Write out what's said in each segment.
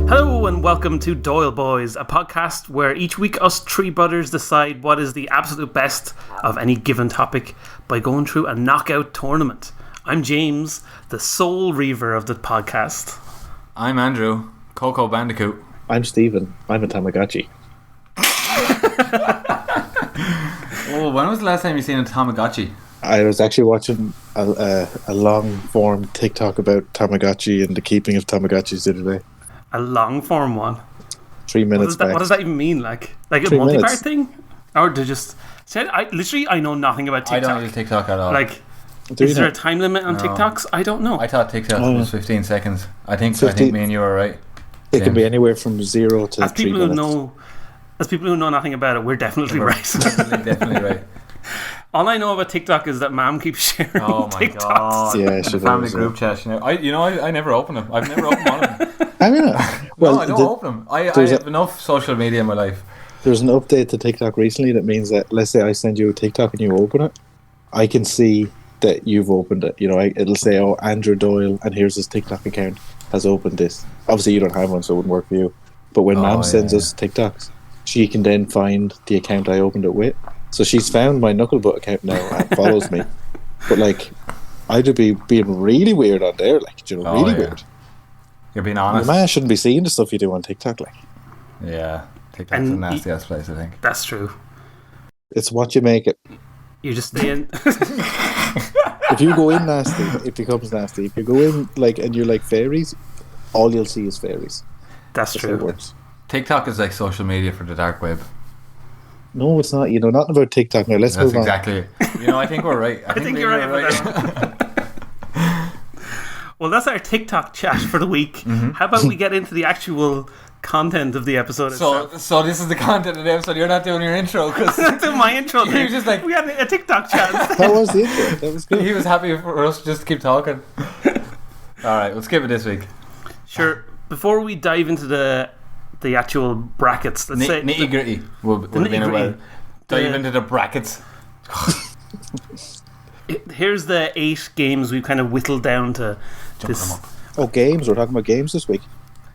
Hello and welcome to Doyle Boys, a podcast where each week us three brothers decide what is the absolute best of any given topic by going through a knockout tournament. I'm James, the sole reaver of the podcast. I'm Andrew, Coco Bandicoot. I'm Stephen, I'm a Tamagotchi. Oh, when was the last time you seen a Tamagotchi? I was actually watching a long-form TikTok about Tamagotchi and the keeping of Tamagotchis the other day. A long form one. 3 minutes back. What does that even mean? Like a 3 multi-part minutes. thing? Or to just... I know nothing about TikTok. I don't use TikTok at all. Like, Do is you there know? a time limit on TikToks? I don't know. I thought TikTok was 15 seconds. I think 15 me and you are right. It can be anywhere from 0 to As 3 people minutes. As people who know nothing about it, we're definitely right. Definitely right. All I know about TikTok is that Mom keeps sharing Oh my TikToks. god! Yeah, In she the family does, group chat. I never open them. I've never opened one of them. I mean, well, No, I don't open them. I have enough social media in my life. there's an update to TikTok recently that means that, let's say I send you a TikTok and you open it, I can see that you've opened it. You know, it'll say, oh, Andrew Doyle, and here's his TikTok account, has opened this. Obviously, you don't have one, so it wouldn't work for you. But when Mom sends us TikToks, she can then find the account I opened it with. So she's found my Knucklebutt account now and follows me. But, like, I'd be being really weird on there, like, you know, really weird. You're being Your honest. man shouldn't be seeing the stuff you do on TikTok, like. Yeah, TikTok's a nasty ass place, I think. That's true. It's what you make it. You just stay in. If you go in nasty, it becomes nasty. If you go in, like, and you're like fairies, all you'll see is fairies. That's That's how it true. works. TikTok is like social media for the dark web. No, it's not. You know nothing about TikTok now. Let's That's move on. exactly it. You know, I think we're right. I think you're right about that. Well, that's our TikTok chat for the week. How about we get into the actual content of the episode itself? So this is the content of the episode. You're not doing your intro because I'm doing my intro You're thing. just like- we had a TikTok chat. That was the intro. That was good. he was happy for us to just keep talking. All right, we'll skip it this week. Sure. Before we dive into the actual brackets, let's say Nitty gritty would have been a nitty-gritty. way. Dive into the brackets. here's the 8 games we've kind of whittled down to this. them up. Oh, games. We're talking about games this week.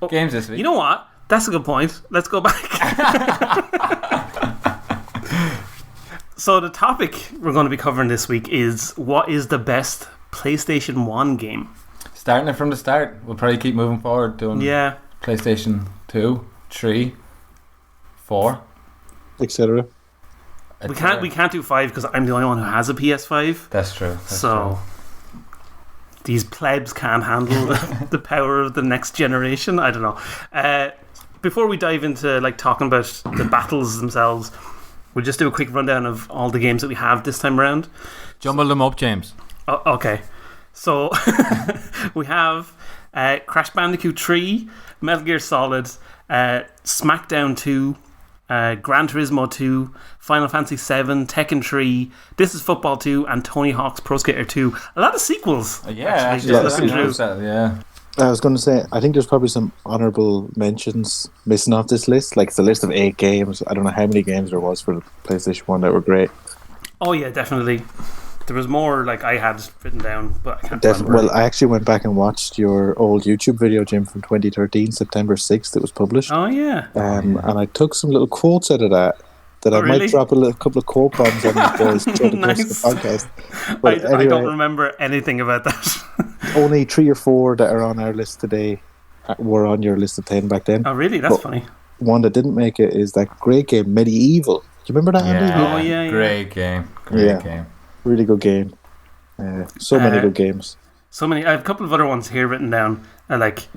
Games this week. You know what? That's a good point. Let's go back. So the topic we're going to be covering this week is what is the best PlayStation 1 game? Starting it from the start. We'll probably keep moving forward doing Yeah. PlayStation 2, 3, 4. Etc. We can't do 5 because I'm the only one who has a PS5. That's true. So these plebs can't handle the power of the next generation. I don't know. Before we dive into like talking about the battles themselves, we'll just do a quick rundown of all the games that we have this time around. Jumble them up, James. Oh, okay. So we have Crash Bandicoot 3, Metal Gear Solid, SmackDown 2, Gran Turismo 2, Final Fantasy 7, Tekken 3, This Is Football 2, and Tony Hawk's Pro Skater 2. A lot of sequels. Actually, yeah, that's that's true. Yeah. I was going to say, I think there's probably some honourable mentions missing off this list. Like, it's a list of 8 games. I don't know how many games there was for the PlayStation 1 that were great. Oh yeah, definitely. There was more like I had written down, but I can't remember. Well, I actually went back and watched your old YouTube video, Jim, from 2013, September 6th. It was published. Oh yeah. And I took some little quotes out of that I really? might drop a couple of quote bombs on you boys throughout the course of the podcast. But I anyway, don't remember anything about that. only 3 or 4 that are on our list today were on your list of 10 back then. Oh really? That's But funny. one that didn't make it is that great game, Medieval. Do you remember that, Andy? Oh, yeah. Great game. Great game. Really good game. So many good games. So many. I have a couple of other ones here written down. Like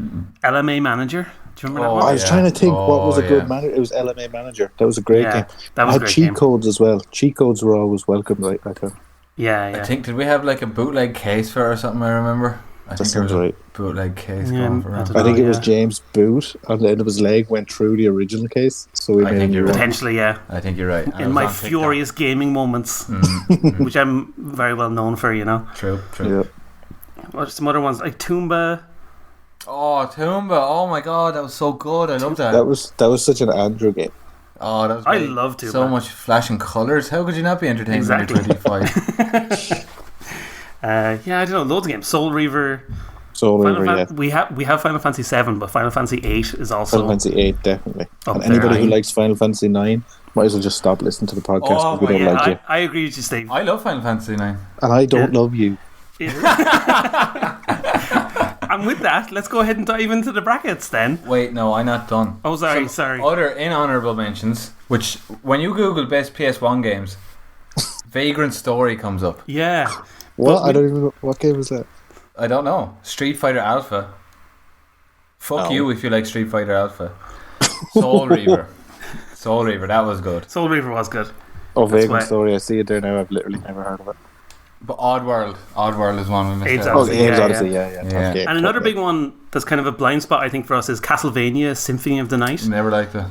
LMA Manager. Do you remember that one? I was trying to think what was a good yeah. manager. It was LMA Manager. That was a great game. That was I a had great cheat game. codes as well. Cheat codes were always welcome right back then. Yeah. I think, did we have like a bootleg case for it or something? I remember. I think there was sounds right. a bootleg case Yeah, going for I it. don't I think Oh, it was yeah. James' boot on the end of his leg went through the original case. So we I made think a new you're one. Potentially, yeah. I think you're right. And it In was my on TikTok. furious gaming moments, which I'm very well known for, you know. True. Yeah. What some other ones like Toomba? Oh, Toomba. Oh my god, that was so good. I love that. That was such an Andrew game. Oh, that was I great. love Toomba. So much flashing colours. How could you not be entertained Exactly. when you're 25? Yeah, I don't know, loads of games. Soul Reaver. Soul Reaver, yeah. We have Final Fantasy 7, but Final Fantasy 8 is also Final Fantasy 8, definitely. Up And there. anybody who likes Final Fantasy 9 might as well just stop listening to the podcast because we don't like you. I agree with you, Steve. I love Final Fantasy 9. And I don't love you. And with that, let's go ahead and dive into the brackets then. Wait, no, I'm not done. Oh, sorry. Other in-honourable mentions, which, when you Google best PS1 games, Vagrant Story comes up. Yeah. What? I don't even know. What game was that? I don't know. Street Fighter Alpha. Fuck you if you like Street Fighter Alpha. Soul Reaver. Soul Reaver, that was good. Soul Reaver was good. Oh, Vagrant Story. I see it there now. I've literally never heard of it. But Oddworld is one we missed out. Oh, Games Odyssey, yeah. Tough game, and another big one that's kind of a blind spot, I think, for us is Castlevania Symphony of the Night. Never liked it.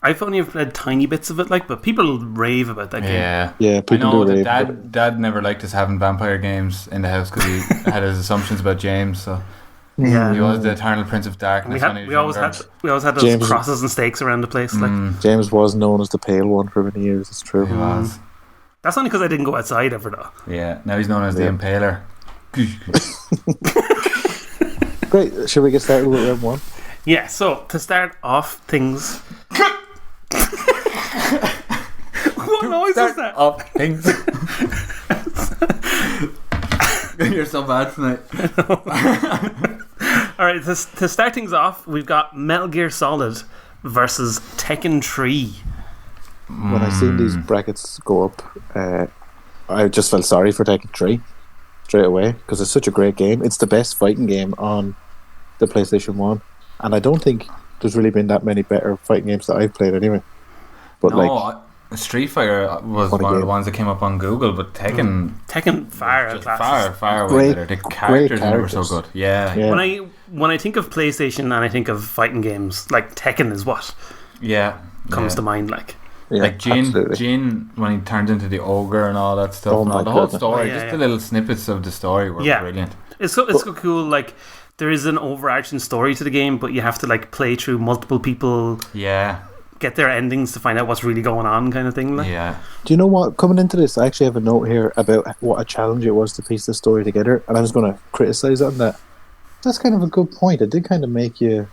I've only read tiny bits of it, but people rave about that game. Yeah, people I know do that rave. Dad never liked us having vampire games in the house because he had his assumptions about James. So Yeah. he was the eternal Prince of Darkness. We always had those James- crosses and stakes around the place. Like James was known as the Pale One for many years. It's true. He was. that's only because I didn't go outside ever though. Yeah. Now he's known as the Impaler. Great. Should we get started with round one? Yeah. So to start off things, what noise is that? Up things. You're so bad tonight. All right. To start things off, we've got Metal Gear Solid versus Tekken 3. When I seen these brackets go up, I just felt sorry for Tekken 3 straight away because it's such a great game. It's the best fighting game on the PlayStation 1, and I don't think there's really been that many better fighting games that I've played anyway. But Street Fighter was one of the ones that came up on Google, but Tekken far outclassed. far away Great- better. The great characters were so characters. good. Yeah. When I think of PlayStation and I think of fighting games, like Tekken is what comes to mind. Like yeah, like absolutely. Jin when he turned into the ogre and all that stuff. Oh and my the whole goodness. story, Oh, yeah, just yeah. the little snippets of the story were brilliant. it's so cool. Like there is an overarching story to the game, but you have to like play through multiple people, Yeah. get their endings to find out what's really going on, kind of thing. Like. Yeah. Do you know what? Coming into this, I actually have a note here about what a challenge it was to piece the story together, and I was going to criticize on that. That's kind of a good point. It did kind of make you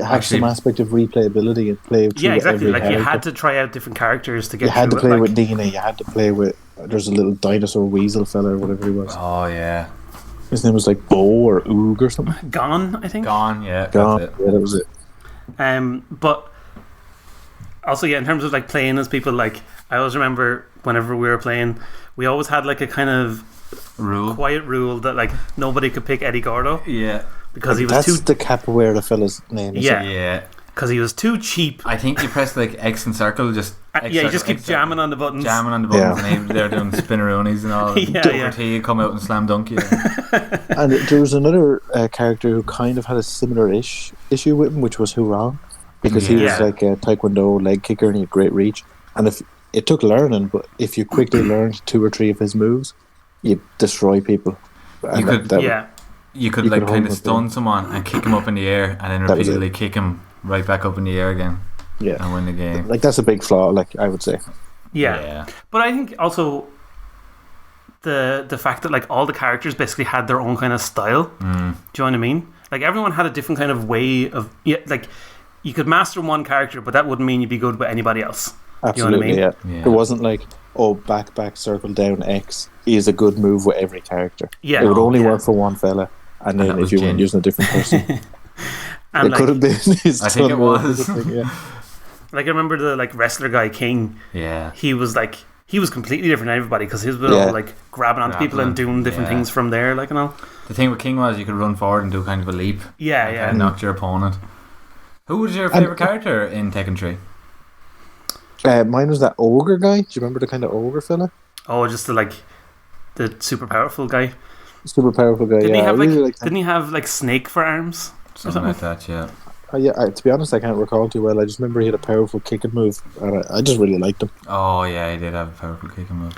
have some aspect of replayability and play through Yeah, exactly. every Like you character. had to try out different characters to get. You had to through play it, with Nina. You had to play with. There's a little dinosaur weasel fella or whatever he was. Oh yeah. His name was like Bo or Oog or something. Gone, I think. Gone. Yeah. God, That's it. yeah, that was it. But also, in terms of like playing as people, like I always remember whenever we were playing, we always had like a kind of Rule. quiet rule that like nobody could pick Eddie Gordo Yeah. because he was That's too. the capoeira fella's name. Isn't Yeah. it? Yeah. Because he was too cheap. I think you press like X and circle, just You just keep jamming on the buttons. jamming on the buttons, and they're doing spinneroonies and all. Yeah, Over yeah. T, you come out and slam dunk you. And there was another character who kind of had a similar issue with him, which was Hurong, because he was Yeah. like a taekwondo leg kicker and he had great reach. And if it took learning, but if you quickly learned 2 or 3 of his moves, you'd destroy people. And You could- You could You like could kind hold of him stun someone and kick him up in the air, and then That was it. repeatedly kick him right back up in the air again yeah, and win the game. like that's a big flaw. Like I would say, Yeah. But I think also the fact that like all the characters basically had their own kind of style. Do you know what I mean? Like everyone had a different kind of way of like you could master one character, but that wouldn't mean you'd be good with anybody else. absolutely. You know what Yeah. Yeah. It wasn't like back circle down X is a good move with every character. Yeah. It would only Yeah. work for one fella, and that then was if you Jin. weren't using a different person, And it like, could have been. His I think it son was. Yeah. like I remember the like wrestler guy King. Yeah. He was completely different than everybody because he was Yeah. all like grabbing onto people and doing different yeah. things from there, like, you know. The thing with King was you could run forward and do kind of a leap. Yeah, and yeah. kind of knock your opponent. Who was your favourite character in Tekken 3? Mine was that ogre guy. Do you remember the kind of ogre fella? Oh, just the super powerful guy. Super powerful guy. Didn't yeah, he have I really like? liked him. Didn't he have like snake for arms? Something like that, yeah. To be honest, I can't recall too well. I just remember he had a powerful kicking move, and I just really liked him. Oh, yeah, he did have a powerful kicking move.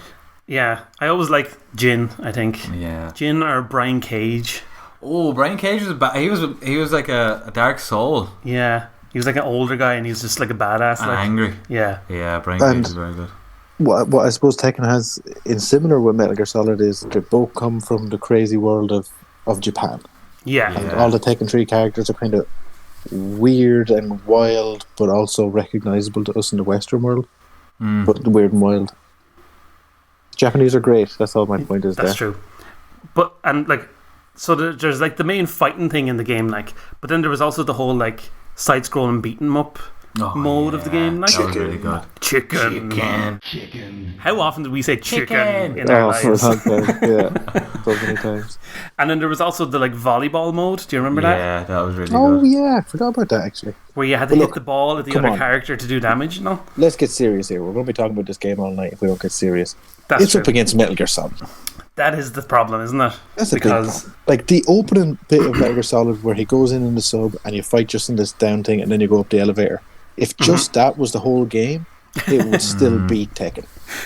Yeah, I always liked Jin. I think Yeah. Jin or Brian Cage. Oh, Brian Cage was he was like a dark soul Yeah, he was like an older guy, and he was just like a badass. and Like, angry. yeah, Yeah, Brian And- Cage was very good. What I suppose Tekken has in similar with Metal Gear Solid is they both come from the crazy world of Japan. Yeah. And all the Tekken 3 characters are kind of weird and wild, but also recognizable to us in the Western world. But weird and wild. Japanese are great. That's all my point is. That's true. But and like, so there's like the main fighting thing in the game, like, but then there was also the whole like side-scrolling beat 'em up mode of the game, like that was really good. Chicken. How often did we say chicken in Oh, our for a lives? long time. Yeah, so many times. And then there was also the like volleyball mode. Do you remember that? Yeah, that was really Oh good. yeah, I forgot about that actually. Where you had to But hit look, the ball at the come other on. character to do damage. No, Let's get serious here. We're going to be talking about this game all night if we don't get serious. that's It's true. up against Metal Gear Solid. That is the problem, isn't it? That's a because big problem. Like the opening bit of Metal Gear Solid where he goes in the sub and you fight just in this down thing and then you go up the elevator. If just that was the whole game, it would still beat Tekken.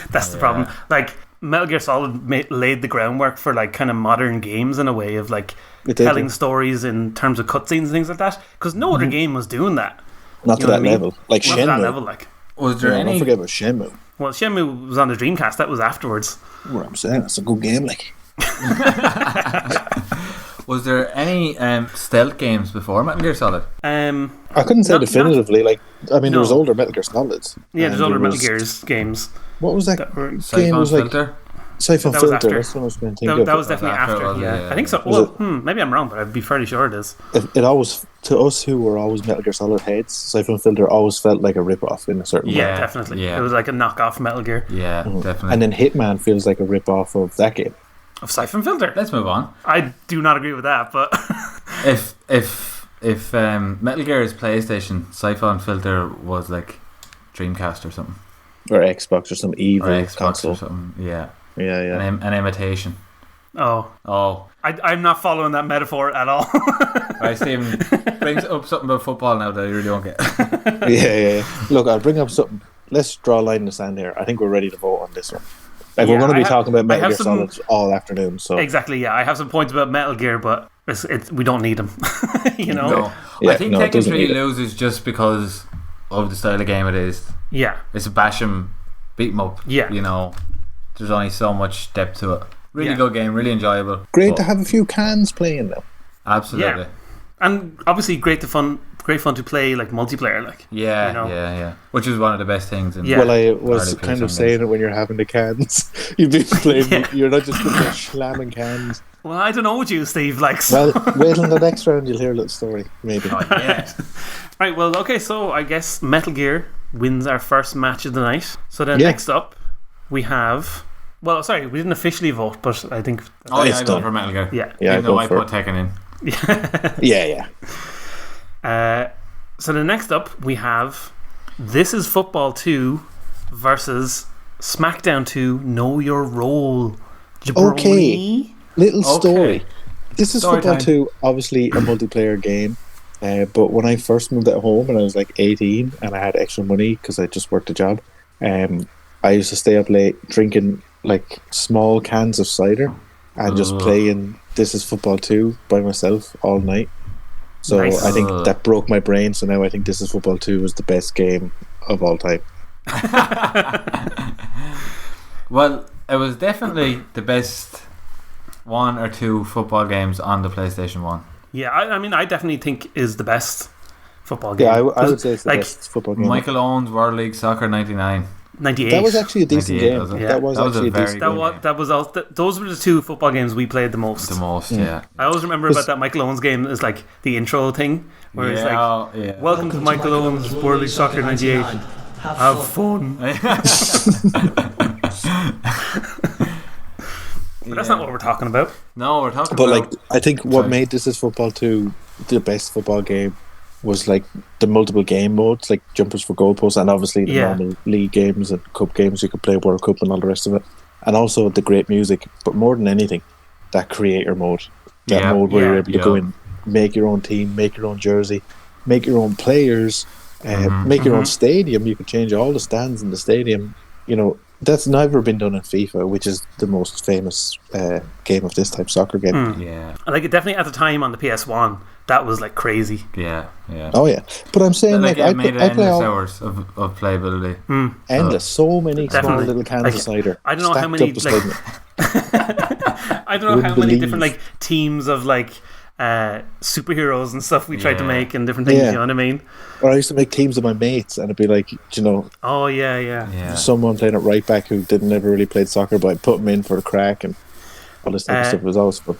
that's the problem. Like Metal Gear Solid laid the groundwork for like kind of modern games in a way of like It did, telling yeah. stories in terms of cutscenes and things like that. Because no other game was doing that. Not You to know that what I mean? level. Like Not to that Shenmue. level, like. Was there Don't any? forget about Shenmue. Well, Shenmue was on the Dreamcast. That was afterwards. What I'm saying, it's a good game. Like Was there any stealth games before Metal Gear Solid? I couldn't say Not- definitively. Like I mean, there was No. older Metal Gear Solids. Yeah, And there's there older Metal was- Gears games. What was that That were- game? It Siphon was like Filter? Siphon That was Filter. after. That's what I was going to think of. That was definitely after, after. wasn't it? Yeah, Yeah. I think so. Was Well, it- maybe I'm wrong, but I'd be fairly sure it is. It always, to us who were always Metal Gear Solid heads, Siphon Filter always felt like a rip-off in a certain way. Yeah, definitely. yeah. It was like a knockoff Metal Gear Yeah, definitely. And then Hitman feels like a rip-off of that game. of Siphon Filter. Let's move on. I do not agree with that, but If Metal Gear is PlayStation, Siphon Filter was like Dreamcast or something, Or Xbox or some evil or Xbox console. or something. Yeah, Yeah, yeah. an imitation. oh, I'm not following that metaphor at all. Right, Stephen brings up something about football now that I really don't get. Yeah. Look, I'll bring up something. Let's draw a line in the sand here. I think we're ready to vote on this one. Like, Yeah, we're going to I be have- talking about I Metal have Gear some- Solids all afternoon, so... Exactly. Yeah, I have some points about Metal Gear, but we don't need them. You know. No, Yeah, I think no, it Tekken doesn't 3 need it. loses just because of the style of game it is. Yeah. It's a bash 'em, beat 'em up. Yeah. You know, there's only so much depth to it. Really Yeah. good game, really enjoyable. Great but to have a few cans playing now. Absolutely. And obviously, great fun to play like multiplayer. Like. Yeah, You know? yeah. Which is one of the best things. In Yeah. Well, I was Early kind of PS1 saying it when you're having the cans. You've been playing, Yeah. you're not just putting there slamming cans. Well, I don't know what you, Steve. Like. So. Well, wait till the next round, you'll hear a little story, maybe. Oh, yeah. Right. Well. Okay. So I guess Metal Gear wins our first match of the night. So then Yeah. next up we have. Well, sorry, we didn't officially vote, but I think. Oh, yeah, It's I go done. for Metal Gear. Yeah. Yeah, Even though go I for put Tekken in. Yeah. So the next up we have This Is Football 2 versus SmackDown 2 Know Your Role. Jabroni. Okay. Little Okay. story. This is Story Football time. 2, obviously a multiplayer game. But when I first moved at home and I was like 18 and I had extra money because I just worked a job, I used to stay up late drinking like small cans of cider and just Ugh. playing This Is Football 2 by myself all night. So Nice. I think that broke my brain. So now I think This Is Football 2 is the best game of all time. Well, it was definitely the best one or two football games on the PlayStation 1. Yeah, I mean, I definitely think is the best football game. Yeah, I would say it's the like, best football game. Michael Owen's World League Soccer 99. 98. That was actually a decent 98, game. was it? Yeah. That was That was a actually a very decent good game. That was all. Those were the two football games we played the most. The most, yeah. I always remember about that Michael Owens game is like the intro thing where it's like, yeah. "Welcome to Michael Owens World League Soccer '98. Have fun." But that's not what we're talking about. No, we're talking But about... like, I think what Sorry. made This Is Football 2 the best football game was like the multiple game modes, like jumpers for goalposts, and obviously the Yeah. normal league games and cup games. You could play World Cup and all the rest of it, and also the great music. But more than anything, that creator mode, that Yeah. mode where you're Yeah. able to go in, make your own team, make your own jersey, make your own players, Mm-hmm. make your own stadium. You could change all the stands in the stadium. You know, that's never been done in FIFA, which is the most famous game of this type, soccer game. Yeah, Like definitely at the time on the PS1, that was like crazy. yeah. Oh yeah, but I'm saying Like, like, it made it I play endless all hours of playability. endless, so many small Definitely. little cans Like, of cider. I don't know how stacked many, up beside like- me. I don't know Wouldn't how many believe. different like teams of like superheroes and stuff we tried to make and different things. Yeah. You know what I mean? Or I used to make teams of my mates, and it'd be like, Oh yeah. someone playing at right back who didn't ever really play soccer, but I'd put them in for the crack and all this type of stuff. It was always fun.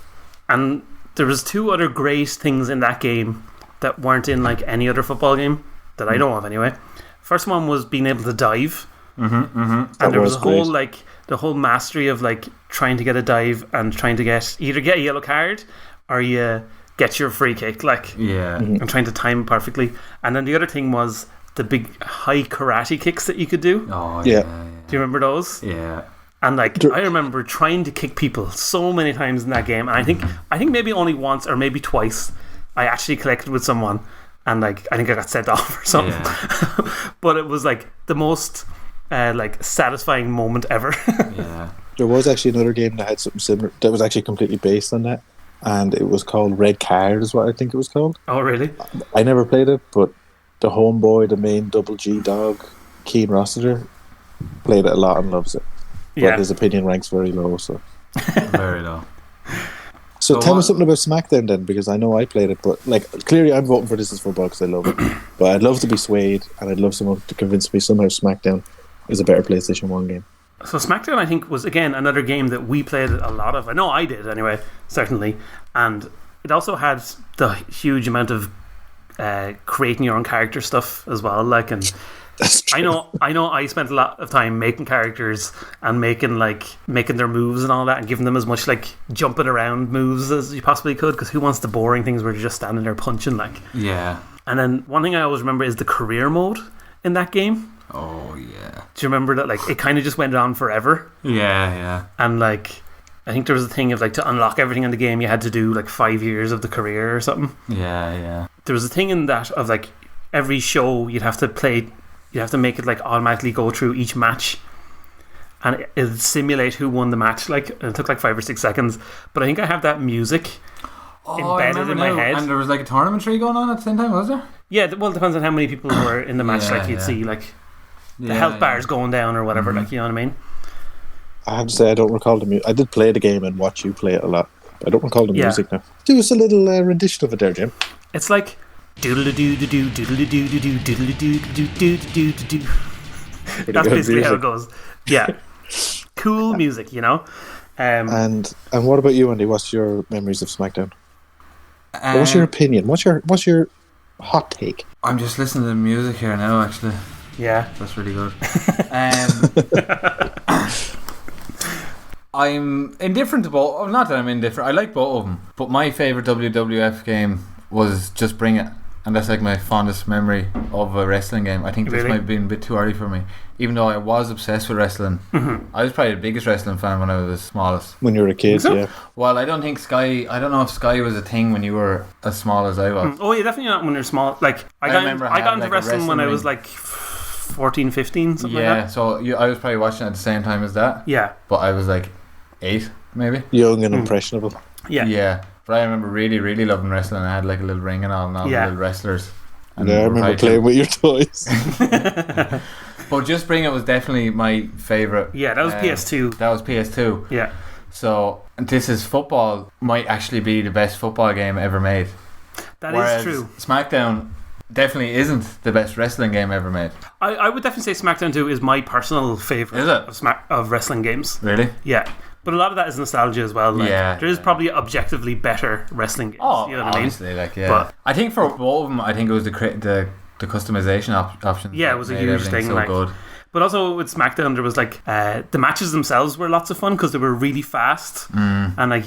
And there was 2 other great things in that game that weren't in like any other football game that I know of anyway. First one was being able to dive. And there was a whole like the whole mastery of like trying to get a dive and trying to either get a yellow card or you get your free kick, like and trying to time it perfectly. And then the other thing was the big high karate kicks that you could do. Oh yeah. Do you remember those? Yeah. And like I remember trying to kick people so many times in that game, and I think maybe only once or maybe twice I actually collected with someone, and like I think I got sent off or something. Yeah. But it was like the most like satisfying moment ever. Yeah. There was actually another game that had something similar that was actually completely based on that, and it was called Red Card, is what I think it was called. Oh really? I never played it, but the homeboy, the main Double G dog, Keane Rossiter, played it a lot and loves it. But his opinion ranks very low. So very low. So tell me something about SmackDown then, because I know I played it, but like clearly I'm voting for This Is Football because I love it. But I'd love to be swayed, and I'd love someone to convince me somehow SmackDown is a better PlayStation 1 game. So SmackDown, I think, was again another game that we played a lot of. I know I did anyway, certainly, and it also had the huge amount of creating your own character stuff as well. Like, and I know. I spent a lot of time making characters and making their moves and all that, and giving them as much like jumping around moves as you possibly could. Because who wants the boring things where you're just standing there punching like? Yeah. And then one thing I always remember is the career mode in that game. Oh yeah. Do you remember that? Like it kind of just went on forever. Yeah. And like I think there was a thing of like to unlock everything in the game you had to do like 5 years of the career or something. Yeah. There was a thing in that of like every show you'd have to make it like automatically go through each match, and it'd simulate who won the match. Like it took like 5 or 6 seconds, but I think I have that music embedded in my head. And there was like a tournament tree going on at the same time, was there? Yeah, well, it depends on how many people were in the match. Like you'd see like the health bars going down or whatever. Like, you know what I mean? I have to say I don't recall the music. I did play the game and watch you play it a lot, but I don't recall the music now. Do us a little rendition of it there, Jim. It's like doodle-a-doo-doo-doo, doodle-a-doo-doo-doo, doodle-a-doo-doo-doo-doo-doo. That's basically how it goes. Yeah. Cool music, you know? And what about you, Andy? What's your memories of SmackDown? What's your opinion? What's your hot take? I'm just listening to the music here now, actually. Yeah. That's really good. I'm indifferent to both. Not that I'm indifferent. I like both of them. But my favourite WWF game was Just Bring It. And that's like my fondest memory of a wrestling game. I think this might have been a bit too early for me. Even though I was obsessed with wrestling. I was probably the biggest wrestling fan when I was the smallest. When you were a kid, yeah. Well, I don't know if Sky was a thing when you were as small as I was. Oh, yeah, definitely not when you're small. Like, I got into wrestling when I was like 14, 15, something like that. Yeah, so I was probably watching at the same time as that. Yeah. But I was like 8, maybe. Young and impressionable. Yeah. Yeah. But I remember really, really loving wrestling. I had like a little ring and all the little wrestlers. And I remember playing with your toys. But Just Bring It was definitely my favourite. Yeah, that was PS2. That was PS2. Yeah. So This Is Football might actually be the best football game ever made. Whereas is true. SmackDown definitely isn't the best wrestling game ever made. I would definitely say SmackDown 2 is my personal favourite of wrestling games. Really? Yeah. But a lot of that is nostalgia as well. Like, there is probably objectively better wrestling games. Oh, you know what obviously, I mean? But I think for both of them, I think it was the customization options. Yeah, it was a huge thing. So good. But also with SmackDown, there was like the matches themselves were lots of fun because they were really fast, and like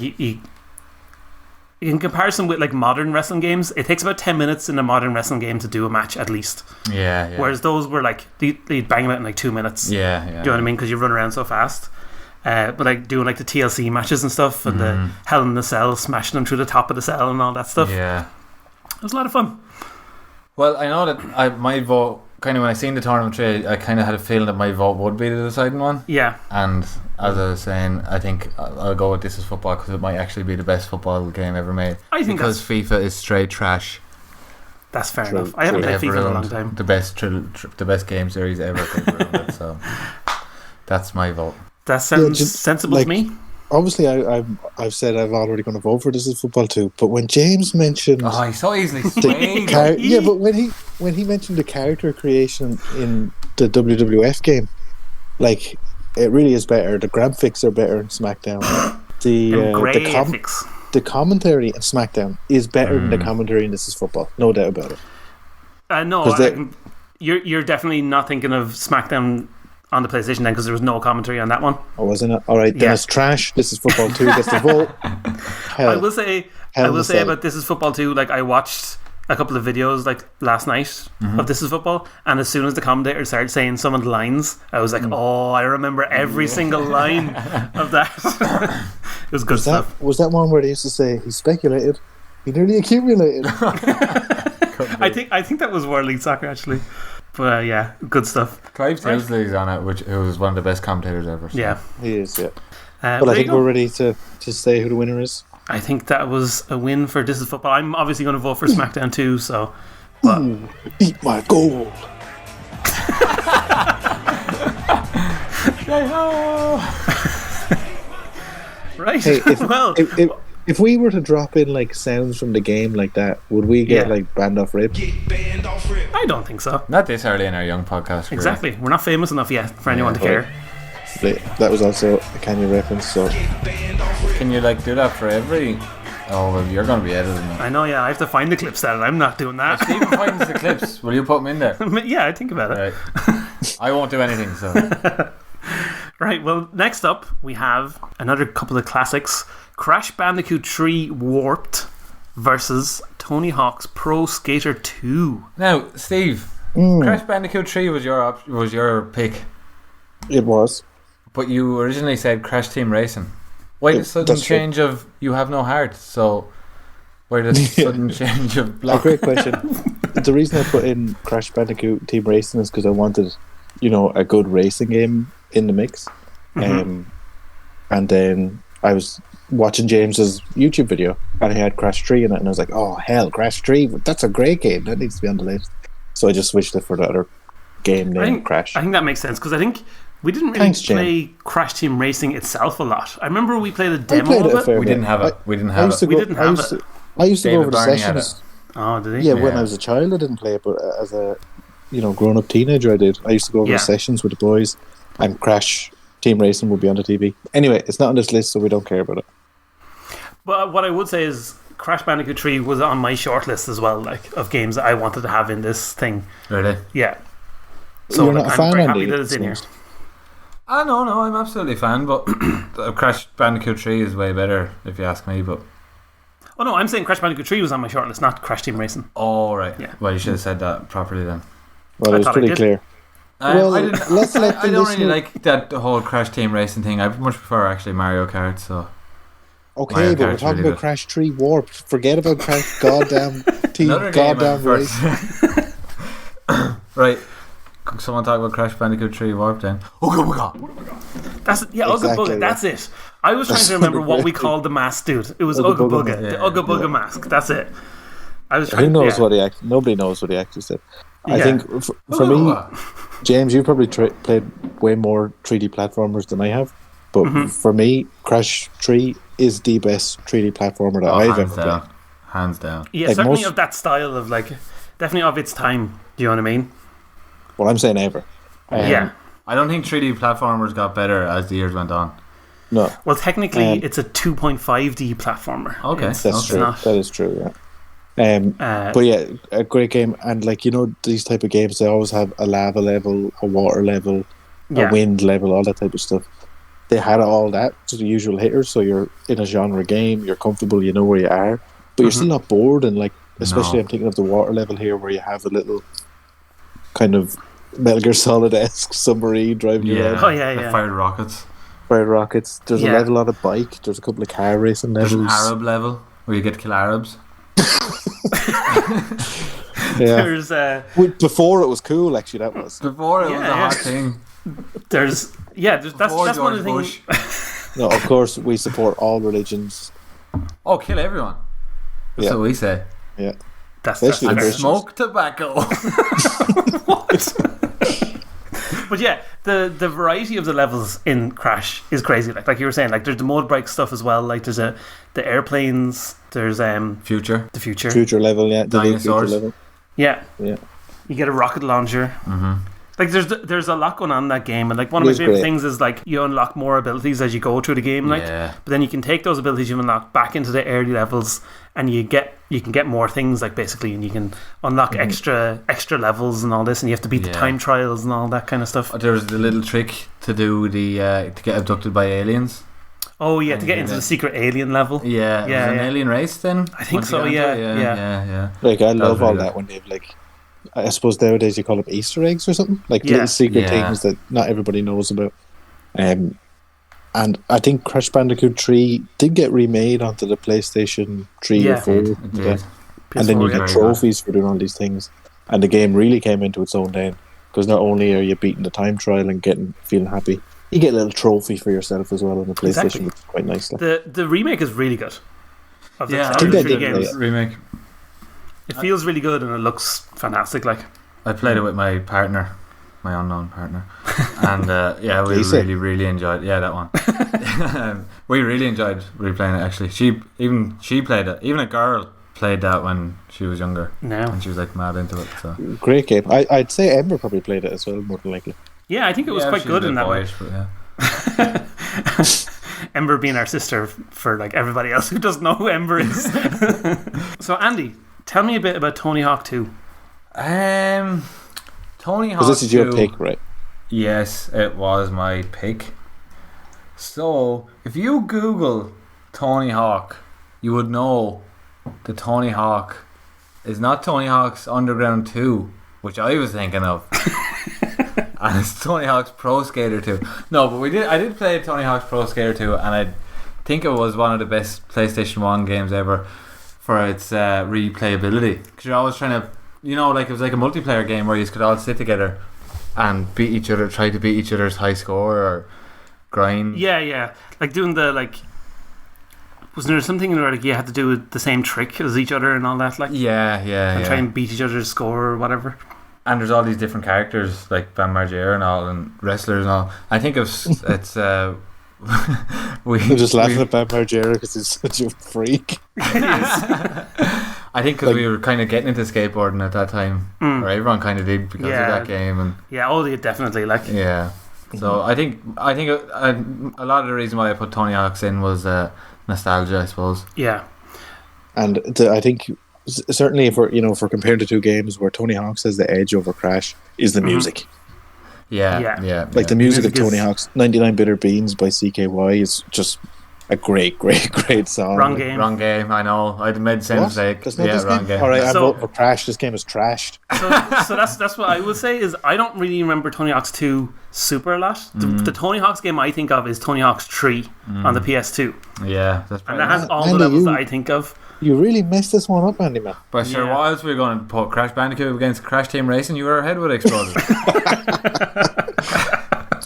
in comparison with like modern wrestling games, it takes about 10 minutes in a modern wrestling game to do a match at least. Yeah. Whereas those were like they'd bang them out in like 2 minutes. Yeah. Do you know what I mean? Because you run around so fast. But like doing like the TLC matches and stuff, and the Hell in the Cell, smashing them through the top of the cell and all that stuff. Yeah, it was a lot of fun. Well, I know that my vote, kind of when I seen the tournament trade, I kind of had a feeling that my vote would be the deciding one. Yeah. And as I was saying, I think I'll go with This Is Football because it might actually be the best football game ever made. I think because FIFA is straight trash. That's fair enough. I haven't played FIFA in a long time. The best game series ever. So that's my vote. That sounds sensible to me. obviously I've said I'm already going to vote for This Is Football 2, but when James mentioned he's so easily swayed. but when he mentioned the character creation in the WWF game, like, it really is better. The graphics are better in SmackDown. The commentary in SmackDown is better than the commentary in This Is Football. No doubt about it. No, you're definitely not thinking of SmackDown on the PlayStation then, because there was no commentary on that one. Oh, wasn't it? All right, then it's trash. This Is Football 2 gets the vote. I will say about This Is Football 2, like, I watched a couple of videos like last night of This Is Football, and as soon as the commentator started saying some of the lines, I was like, I remember every single line of that. It was good stuff. Was that one where they used to say he speculated, he nearly accumulated? I think that was World League Soccer, actually. But yeah, good stuff. Clive Tilsley's on it, which was one of the best commentators ever. So. Yeah, he is. Yeah, but I think we're ready to say who the winner is. I think that was a win for This Is Football. I'm obviously going to vote for SmackDown too. So, eat my gold. Right. Hey, if we were to drop in like sounds from the game like that, would we get like banned off rip? I don't think so. Not this early in our young podcast career. Exactly. We're not famous enough yet for anyone to care. That was also a Kanye reference. So can you like do that for every? Oh well, you're going to be editing it. I know. Yeah, I have to find the clips. That I'm not doing that. If Stephen finds the clips, will you put them in there? Yeah, I think about it. Right. I won't do anything. So. Right. Well, next up we have another couple of classics. Crash Bandicoot 3 Warped versus Tony Hawk's Pro Skater 2. Now, Steve, Crash Bandicoot 3 was your pick. It was. But you originally said Crash Team Racing. Why the sudden change of you have no heart? So, why the sudden change of block? Great question. The reason I put in Crash Bandicoot Team Racing is because I wanted, a good racing game in the mix. And then I was watching James's YouTube video and he had Crash 3 in it, and I was like, oh hell, Crash 3, that's a great game, that needs to be on the list. So I just switched it for the other game named Crash. I think that makes sense, because I think we didn't really play Crash Team Racing itself a lot. I remember we played a demo of it. We didn't have it. I used to go over the sessions. Oh, did he? Yeah, when I was a child I didn't play it, but as a grown up teenager I did. I used to go over the sessions with the boys, and Crash Team Racing would be on the TV. Anyway, it's not on this list, so we don't care about it. But what I would say is Crash Bandicoot 3 was on my shortlist as well, like, of games that I wanted to have in this thing. Really? Yeah. So you're not a fan, I'm very Andy, happy that it's in here. No, I'm absolutely a fan, but Crash Bandicoot 3 is way better, if you ask me. But oh no, I'm saying Crash Bandicoot 3 was on my shortlist, not Crash Team Racing. Oh right. Yeah. Well, you should have said that properly then. Well, it was pretty clear. Well, I don't really like that whole Crash Team Racing thing. I much prefer actually Mario Kart. So okay, Mario but we're Kart's talking really about Crash 3 Warped. Forget about Crash goddamn Team goddamn Race. Right. Someone talk about Crash Bandicoot 3 Warped then. That's Ugga Bugga. That's it. I was trying to remember what we called the mask, dude. It was Ugga Bugga. The Ugga Bugga mask. That's it. I was trying. Nobody knows what he actually said. I think for me, James, you probably played way more 3D platformers than I have. But for me, Crash 3 is the best 3D platformer that I've ever played. Hands down. Yeah, like certainly of that style of definitely of its time. Do you know what I mean? Well, I'm saying ever. Yeah. I don't think 3D platformers got better as the years went on. No. Well, technically, it's a 2.5D platformer. Okay. That's true. That is true, yeah. But yeah, a great game. And these type of games, they always have a lava level, a water level, a wind level, all that type of stuff. They had all that to the usual hitters, so you're in a genre game, you're comfortable, you know where you are, but you're still not bored. And especially I'm thinking of the water level here, where you have a little kind of Metal Gear Solid-esque submarine driving you around. Oh yeah. Fired rockets. There's a level on a bike. There's a couple of car racing levels. There's an Arab level where you get to kill Arabs. Yeah. Before it was cool, actually. That was before it was a hot thing. That's one of the things. No, of course we support all religions. Oh, kill everyone. That's what we say. Yeah. And smoke tobacco. What? But yeah, the variety of the levels in Crash is crazy. Like you were saying, like there's the motorbike stuff as well. Like there's the airplanes. There's the future level, yeah, the dinosaurs future level. Yeah. Yeah. You get a rocket launcher. Mm-hmm. Like there's a lot going on in that game, and like one of my favorite things is like you unlock more abilities as you go through the game. Like, but then you can take those abilities you unlock back into the early levels, and you can get more things, like basically, and you can unlock extra levels and all this, and you have to beat the time trials and all that kind of stuff. There's the little trick to do to get abducted by aliens. Oh yeah, to get into the secret alien level. Yeah, yeah, an alien race then. I think so. Yeah. Like I love all that when they've like. I suppose nowadays you call them Easter eggs or something, like little secret things that not everybody knows about. And I think Crash Bandicoot 3 did get remade onto the PlayStation 3 or 4. It did. And then you get trophies for doing all these things. And the game really came into its own then, because not only are you beating the time trial and feeling happy, you get a little trophy for yourself as well on the PlayStation, which is quite nice. The remake is really good. I think they did games. Remake. It feels really good and it looks fantastic. Like I played it with my partner, my unknown partner, and we really enjoyed. Yeah, that one. We really enjoyed replaying it. Actually, she played it. Even a girl played that when she was younger. No, and she was like mad into it. So great game. I'd say Ember probably played it as well, more than likely. Yeah, I think it was quite good in that way. Yeah. Ember being our sister for like everybody else who doesn't know who Ember is. So Andy, tell me a bit about Tony Hawk 2. Tony Hawk 2. Because this is your pick, right? Yes, it was my pick. So, if you Google Tony Hawk, you would know that Tony Hawk is not Tony Hawk's Underground 2, which I was thinking of. And it's Tony Hawk's Pro Skater 2. No, but I did play Tony Hawk's Pro Skater 2, and I think it was one of the best PlayStation 1 games ever for its replayability, because you're always trying to, like it was like a multiplayer game where you could all sit together and beat each other, try to beat each other's high score or grind. Yeah, like doing the like. Wasn't there something where like you had to do the same trick as each other and all that? Like and try and beat each other's score or whatever. And there's all these different characters like Bam Margera and all, and wrestlers and all. I think it's we're just laughing at Bam Margera because he's such a freak. I think because we were kind of getting into skateboarding at that time, or everyone kind of did because of that game. And definitely like So I think a lot of the reason why I put Tony Hawk's in was nostalgia, I suppose. Yeah, and I think certainly if we're comparing the two games, where Tony Hawk's has the edge over Crash is the music. Yeah. Like the music of Tony Hawk's 99 Bitter Beans by CKY is just a great song. Wrong game, I know. I made the same mistake. Wrong game. Alright, I vote for Crash. This game is trashed. So that's what I would say is I don't really remember Tony Hawk's 2 super a lot. The Tony Hawk's game I think of is Tony Hawk's 3 on the PS2. Yeah, that's and that has all the levels that I think of. You really messed this one up, Andy, man. But sure, what else were we going to put? Crash Bandicoot against Crash Team Racing? Your head would explode.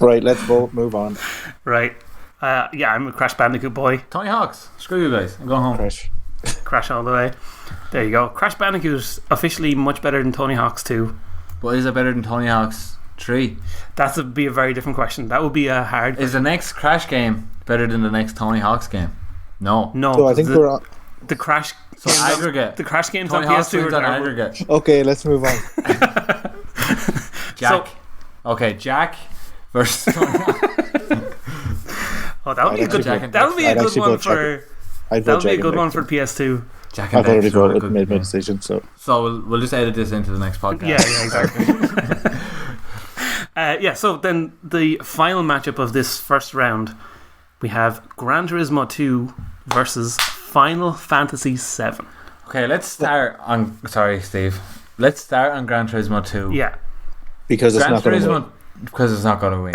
Right, let's vote. Move on. Right. I'm a Crash Bandicoot boy. Tony Hawk's. Screw you guys. I'm going home. Crash all the way. There you go. Crash Bandicoot is officially much better than Tony Hawk's 2. But is it better than Tony Hawk's 3? That would be a very different question. That would be a hard question. Is the next Crash game better than the next Tony Hawk's game? No. So I think we're on. The Crash aggregate. The Crash games Tony on Hawk's PS2 on aggregate. Okay, let's move on. Jack. Jack versus Tony Hawk. Oh, that would be a good one. That would be a good one for. That would be a good one for PS2. Jack and I've already voted, made my decision. So we'll just edit this into the next podcast. Yeah, exactly. So then the final matchup of this first round, we have Gran Turismo 2 versus Final Fantasy 7. Okay, let's start on. Sorry, Steve. Let's start on Gran Turismo 2. Yeah, because it's not going to win. Because it's not going to win.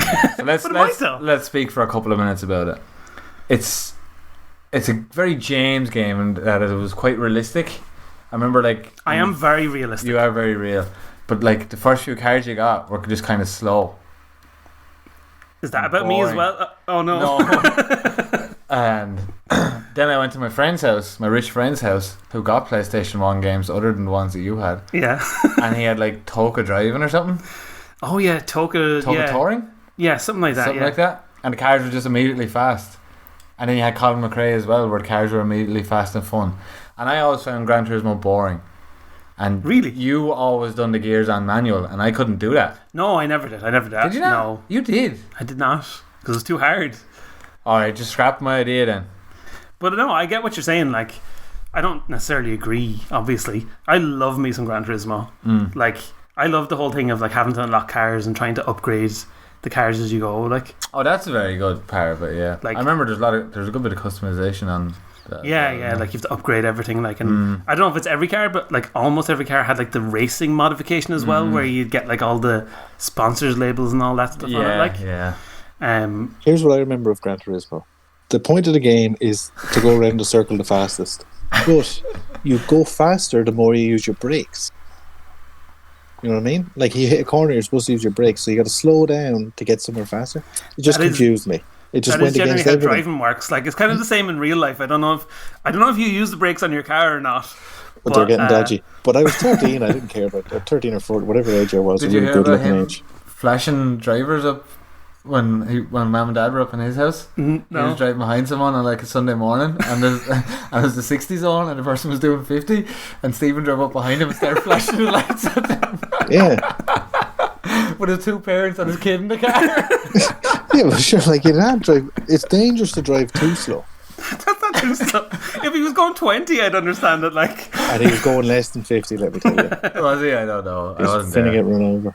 So let's speak for a couple of minutes about it. It's a very James game, and that it was quite realistic. I remember, like, I am very realistic. You are very real, but like the first few cars you got were just kind of slow. Is that about me as well? Oh no. And then I went to my friend's house, my rich friend's house, who got PlayStation 1 games other than the ones that you had. Yeah. And he had like Toka Driving or something. Oh yeah, Toka Touring? Yeah, something like that. Something like that. And the cars were just immediately fast. And then you had Colin McRae as well, where the cars were immediately fast and fun. And I always found Gran Turismo boring. And really, you always done the gears on manual, and I couldn't do that. No, I never did. Did you not? No, you did. I did not, because it was too hard. All right, just scrap my idea then. But no, I get what you're saying. Like, I don't necessarily agree. Obviously, I love me some Gran Turismo. Like, I love the whole thing of like having to unlock cars and trying to upgrade the cars as you go. Like, oh, that's a very good part of it. Yeah, like, I remember there's a good bit of customization on. Yeah, like you have to upgrade everything. Like, and I don't know if it's every car, but like almost every car had like the racing modification as well, where you'd get like all the sponsors labels and all that stuff on it. Like, here's what I remember of Gran Turismo: the point of the game is to go around the circle the fastest, but you go faster the more you use your brakes. You know what I mean? Like, you hit a corner, you're supposed to use your brakes, so you got to slow down to get somewhere faster. It just confused me. It just went against everything. How driving works. Like, it's kind of the same in real life. I don't know if you use the brakes on your car or not. But they're getting dodgy. But I was 13. I didn't care about that. 13 or 14, whatever age I was. Did you hear about him flashing drivers up when mum and dad were up in his house? No. He was driving behind someone on like a Sunday morning, and it was the 60s on, and the person was doing 50, and Stephen drove up behind him and started flashing the lights at them. Yeah. With his two parents and his kid in the car. Yeah, but sure, like, you can't drive. It's dangerous to drive too slow. That's not too slow. If he was going 20, I'd understand it. Like, and he was going less than 50. Let me tell you. Was he? I don't know. I wasn't finna get run over.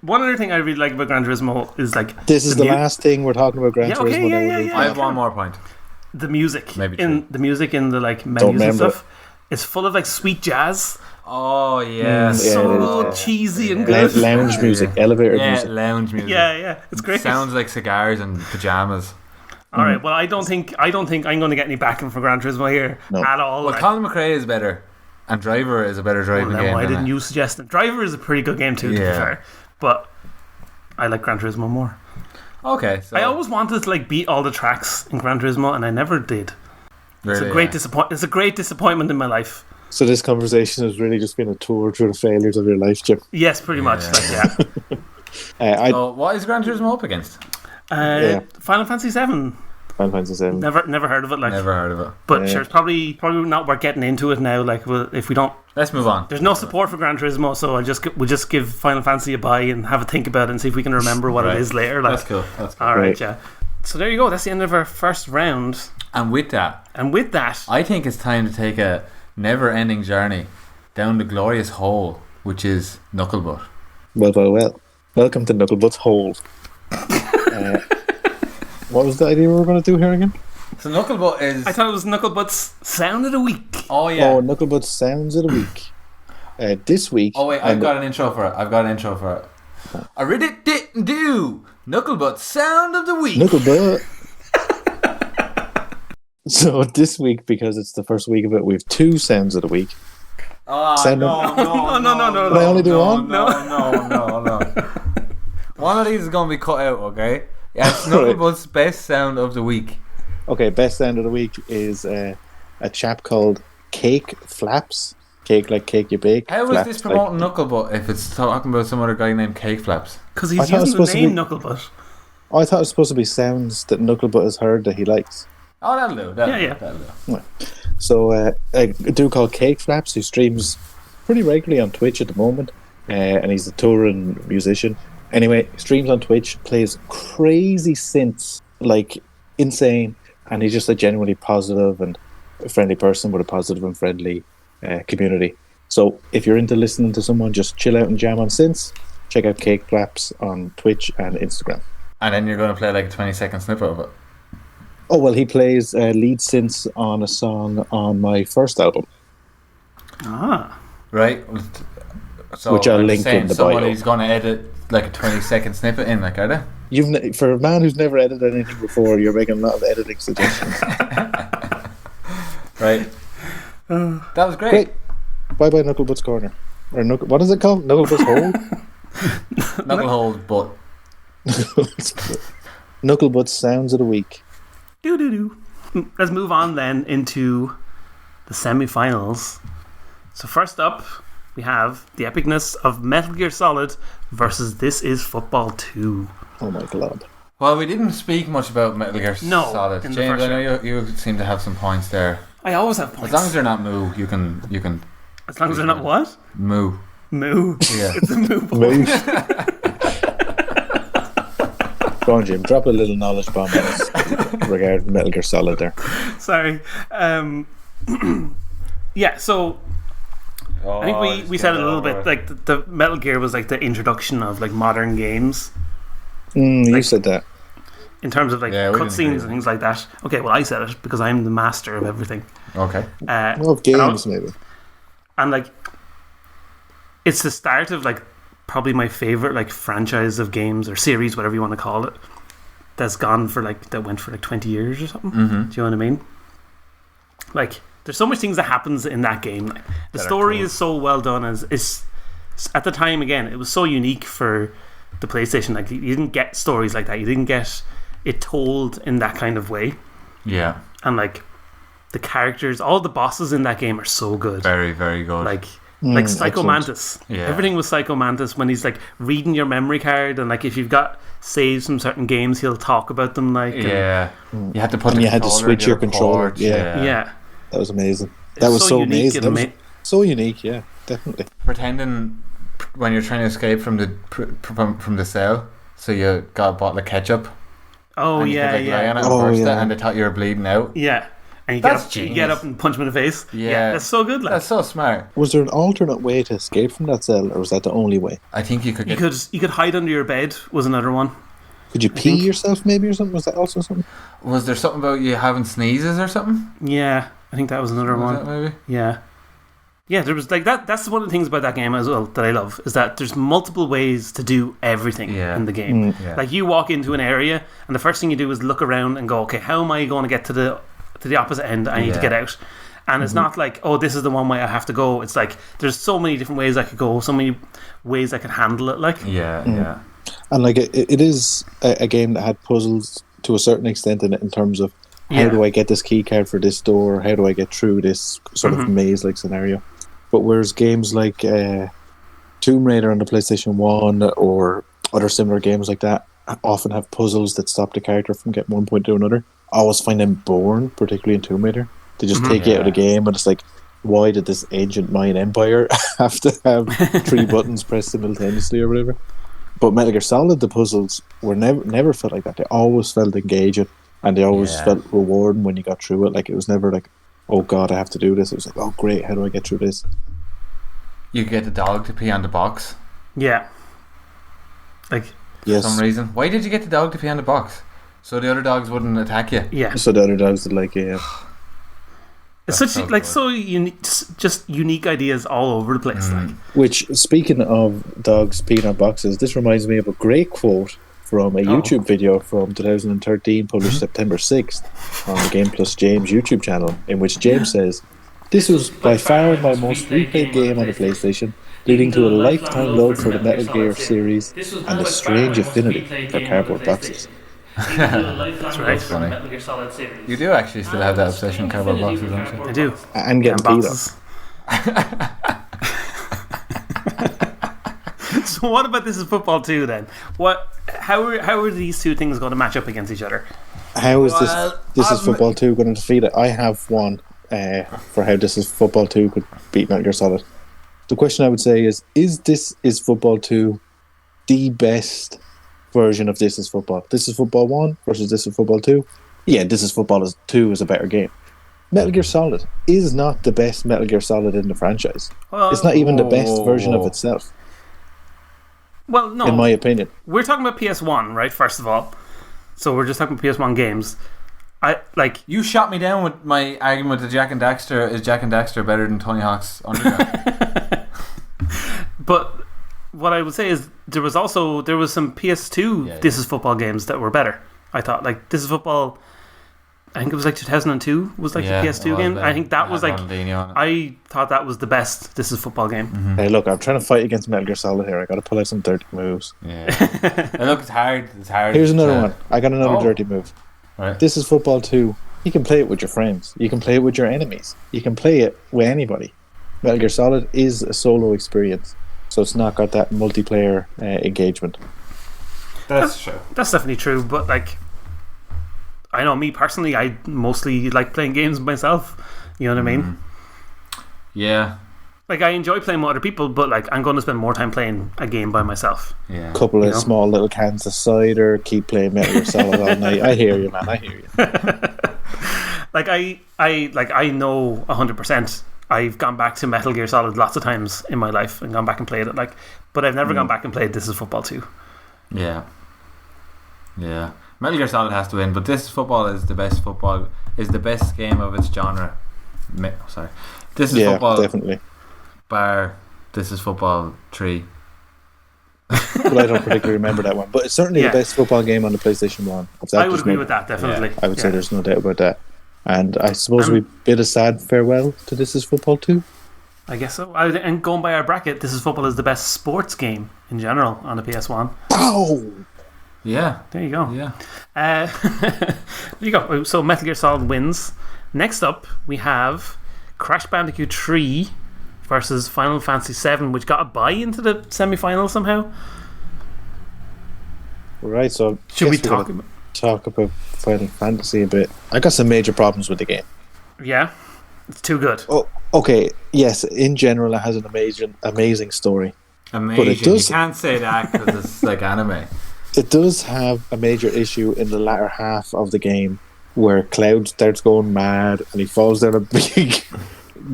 One other thing I really like about Gran Turismo is like this is the last thing we're talking about Gran Turismo. Yeah. I have one more point. The music, maybe the music in the like menus and stuff, is full of like sweet jazz. Oh yeah, so cheesy and good. Lounge music, elevator music. Lounge music. Yeah, it's great. Sounds like cigars and pajamas. All right, well, I don't think I'm going to get any backing for Gran Turismo here at all. Well, Colin McRae is better, and Driver is a better driving game. Why didn't you suggest it? Driver is a pretty good game too, to be fair, but I like Gran Turismo more. Okay, so I always wanted to like beat all the tracks in Gran Turismo, and I never did. Really, it's a great disappointment in my life. So this conversation has really just been a tour through the failures of your life, Jim. Yes, pretty much. So what is Gran Turismo up against? Final Fantasy 7. Final Fantasy 7. Never heard of it. Like, never heard of it. But sure, it's probably not worth getting into it now. Like, if we don't, let's move on. There's no support for Gran Turismo, so we'll just give Final Fantasy a buy and have a think about it and see if we can remember what it is later. Like, that's cool. All right, yeah. So there you go. That's the end of our first round. And with that, I think it's time to take a never-ending journey down the glorious hole, which is Knucklebutt. Well. Welcome to Knucklebutt's hole. What was the idea we were going to do here again? So Knucklebutt is... I thought it was Knucklebutt's Sound of the Week. Oh, yeah. Oh, Knucklebutt's Sounds of the Week. This week... Oh, wait, I've got an intro for it. I really didn't do Knucklebutt's Sound of the Week. Knucklebutt. So this week, because it's the first week of it, we have two Sounds of the Week. No. Did I only do one? No. One of these is going to be cut out, okay? Yeah, it's Knucklebutt's best sound of the week. Okay, best sound of the week is a chap called Cake Flaps. Cake like cake you bake. How is this promoting Knucklebutt if it's talking about some other guy named Cake Flaps? Because he's using the name Knucklebutt. Oh, I thought it was supposed to be sounds that Knucklebutt has heard that he likes. Oh, that'll do. That'll do. So, a dude called Cake Flaps, who streams pretty regularly on Twitch at the moment, and he's a touring musician. Anyway, streams on Twitch, plays crazy synths, like insane, and he's just a genuinely positive and friendly person with a positive and friendly community. So, if you're into listening to someone just chill out and jam on synths, check out Cake Flaps on Twitch and Instagram. And then you're going to play like a 20-second snippet of it. Oh, well, he plays lead synths on a song on my first album. Ah. Right. So which I'll link in the bio. Somebody's going to edit like a 20-second snippet in, like, are they? For a man who's never edited anything before, you're making a lot of editing suggestions. Right. That was great. Bye-bye Knucklebutt's Corner. Or what is it called? Knucklebutt's Hole? Knucklehold Butt. Knucklebutt's Sounds of the Week. Let's move on then into the semi-finals. So first up, we have the epicness of Metal Gear Solid versus This Is Football 2. Oh my god. Well, we didn't speak much about Metal Gear Solid. In the James, first I know you seem to have some points there. I always have points. As long as they're not moo, you can. As long as they're not what? Moo. Moo. Yeah. It's a moo point. Go on, Jim. Drop a little knowledge bomb on us regarding Metal Gear Solid there. Sorry. Yeah, so I think we said it a little bit. Like the Metal Gear was like the introduction of like modern games. You said that. In terms of like cutscenes and things like that. Okay, well I said it because I'm the master of everything. Okay. Of games, maybe. And like, it's the start of like probably my favorite like franchise of games or series, whatever you want to call it. That went for like 20 years or something. Mm-hmm. Do you know what I mean? Like, there's so much things that happens in that game. Like, the story is so well done. As at the time, again, it was so unique for the PlayStation. Like, you didn't get stories like that. You didn't get it told in that kind of way. Yeah. And like, the characters, all the bosses in that game are so good. Very, very good. Like Psycho excellent. Mantis. Yeah. Everything was Psycho Mantis when he's like reading your memory card, and like if you've got saves from certain games, he'll talk about them. Like, you had to put. And you had to switch your controller. Port, yeah. That was amazing. That was so amazing. That was so unique. Yeah, definitely. Pretending when you're trying to escape from the cell, so you got a bottle of ketchup. Oh and you could, lie on it and burst it, and they thought you were bleeding out. Yeah. And you get up and punch him in the face. Yeah. That's so good. Like. That's so smart. Was there an alternate way to escape from that cell, or was that the only way? I think you could. You could hide under your bed. Was another one. Could you pee yourself, maybe, or something? Was that also something? Was there something about you having sneezes or something? Yeah, I think that was another one. That maybe. Yeah. Yeah, there was like that. That's one of the things about that game as well that I love, is that there's multiple ways to do everything in the game. Yeah. Like, you walk into an area, and the first thing you do is look around and go, okay, how am I going to get to the opposite end? I need to get out. And it's not like, oh, this is the one way I have to go. It's like, there's so many different ways I could go, so many ways I could handle it. Like, yeah. And like it is a game that had puzzles to a certain extent in terms of how do I get this key card for this door? How do I get through this sort of maze-like scenario? But whereas games like Tomb Raider on the PlayStation 1 or other similar games like that often have puzzles that stop the character from getting one point to another, I always find them boring, particularly in Tomb Raider. They just take you out of the game, and it's like, why did this ancient Mayan empire have to have 3 buttons pressed simultaneously or whatever? But Metal Gear Solid, the puzzles were never felt like that. They always felt engaging, and they always felt rewarding when you got through it. Like, it was never like, oh god, I have to do this. It was like, oh great, how do I get through this? You get the dog to pee on the box. Yeah. Like, for some reason. Why did you get the dog to pee on the box? So the other dogs wouldn't attack you? Yeah. So the other dogs did like, It's such so unique, just unique ideas all over the place. Like, which, speaking of dogs peeing on boxes, this reminds me of a great quote from a YouTube video from 2013, published September 6th on the Game Plus James YouTube channel, in which James says, "This was by far my most replayed game on the PlayStation, leading to a lifetime love for the Metal Gear series and a strange affinity for cardboard boxes." That's right. Funny. You do actually still have that obsession with cardboard boxes, don't you? I do. And getting peed on. So what about This Is Football 2 then? How are these two things going to match up against each other? How is This Is Football 2 going to defeat it? I have one for how This Is Football 2 could beat Metal Gear Solid. The question I would say is This Is Football 2 the best version of This Is Football? This Is Football 1 versus This Is Football 2? Yeah, This Is Football 2 is a better game. Metal Gear Solid is not the best Metal Gear Solid in the franchise. Well, it's not even the best version of itself. Well, no. In my opinion. We're talking about PS1, right, first of all. So we're just talking about PS1 games. You shot me down with my argument that Jak and Daxter is Jak and Daxter better than Tony Hawk's Underground. But what I would say is there was some PS2 This Is Football games that were better. I thought, like, This Is Football, I think it was like 2002 was like the PS2 game. I think that was like, I thought that was the best This Is Football game. Mm-hmm. Hey, look, I'm trying to fight against Metal Gear Solid here. I got to pull out some dirty moves. Yeah. Hey, look, it's hard. Here's another one. I got another dirty move. Right. This Is Football 2. You can play it with your friends. You can play it with your enemies. You can play it with anybody. Metal Gear Solid is a solo experience, so it's not got that multiplayer engagement. That's true. That's definitely true, but like, I know me personally, I mostly like playing games myself. You know what I mean? Yeah. Like, I enjoy playing with other people, but like, I'm going to spend more time playing a game by myself. Yeah. Couple of small little cans of cider, keep playing Metal Gear Solid all night. I hear you, man. I hear you. Like, I know 100%. I've gone back to Metal Gear Solid lots of times in my life and gone back and played it. Like, but I've never gone back and played This Is Football 2. Yeah. Yeah. Metal Gear Solid has to win, but This Is Football is the best game of its genre. Sorry. This is Football. Definitely. Bar This Is Football 3. But I don't particularly remember that one. But it's certainly the best football game on the PlayStation 1. I would agree with that, definitely. I would say there's no doubt about that. And I suppose we bid a sad farewell to This Is Football 2. I guess so. And going by our bracket, This Is Football is the best sports game in general on the PS1. Oh! Yeah. There you go. Yeah. There you go. So Metal Gear Solid wins. Next up, we have Crash Bandicoot 3 versus Final Fantasy 7, which got a bye into the semi-final somehow. Right, so should we talk about Final Fantasy a bit? I got some major problems with the game. Yeah, it's too good. Oh, okay. Yes, in general, it has an amazing story. Amazing. But it does, you can't say that because it's like anime. It does have a major issue in the latter half of the game where Cloud starts going mad and he falls down a big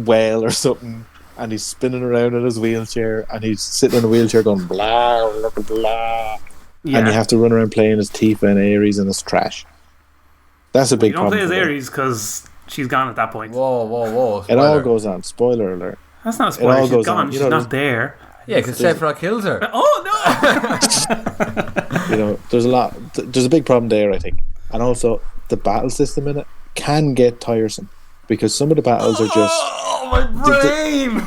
well or something, and he's spinning around in his wheelchair, and he's sitting in a wheelchair going blah blah blah, and you have to run around playing as Tifa and Ares, and it's trash. That's a big problem. You don't play as Ares because she's gone at that point. Whoa! Spoiler. It all goes on. Spoiler alert. That's not a spoiler. She's gone. She's not there. Yeah, because Sephiroth kills her. Oh no! There's a lot. There's a big problem there, I think, and also the battle system in it can get tiresome because some of the battles are just. Oh, my brain!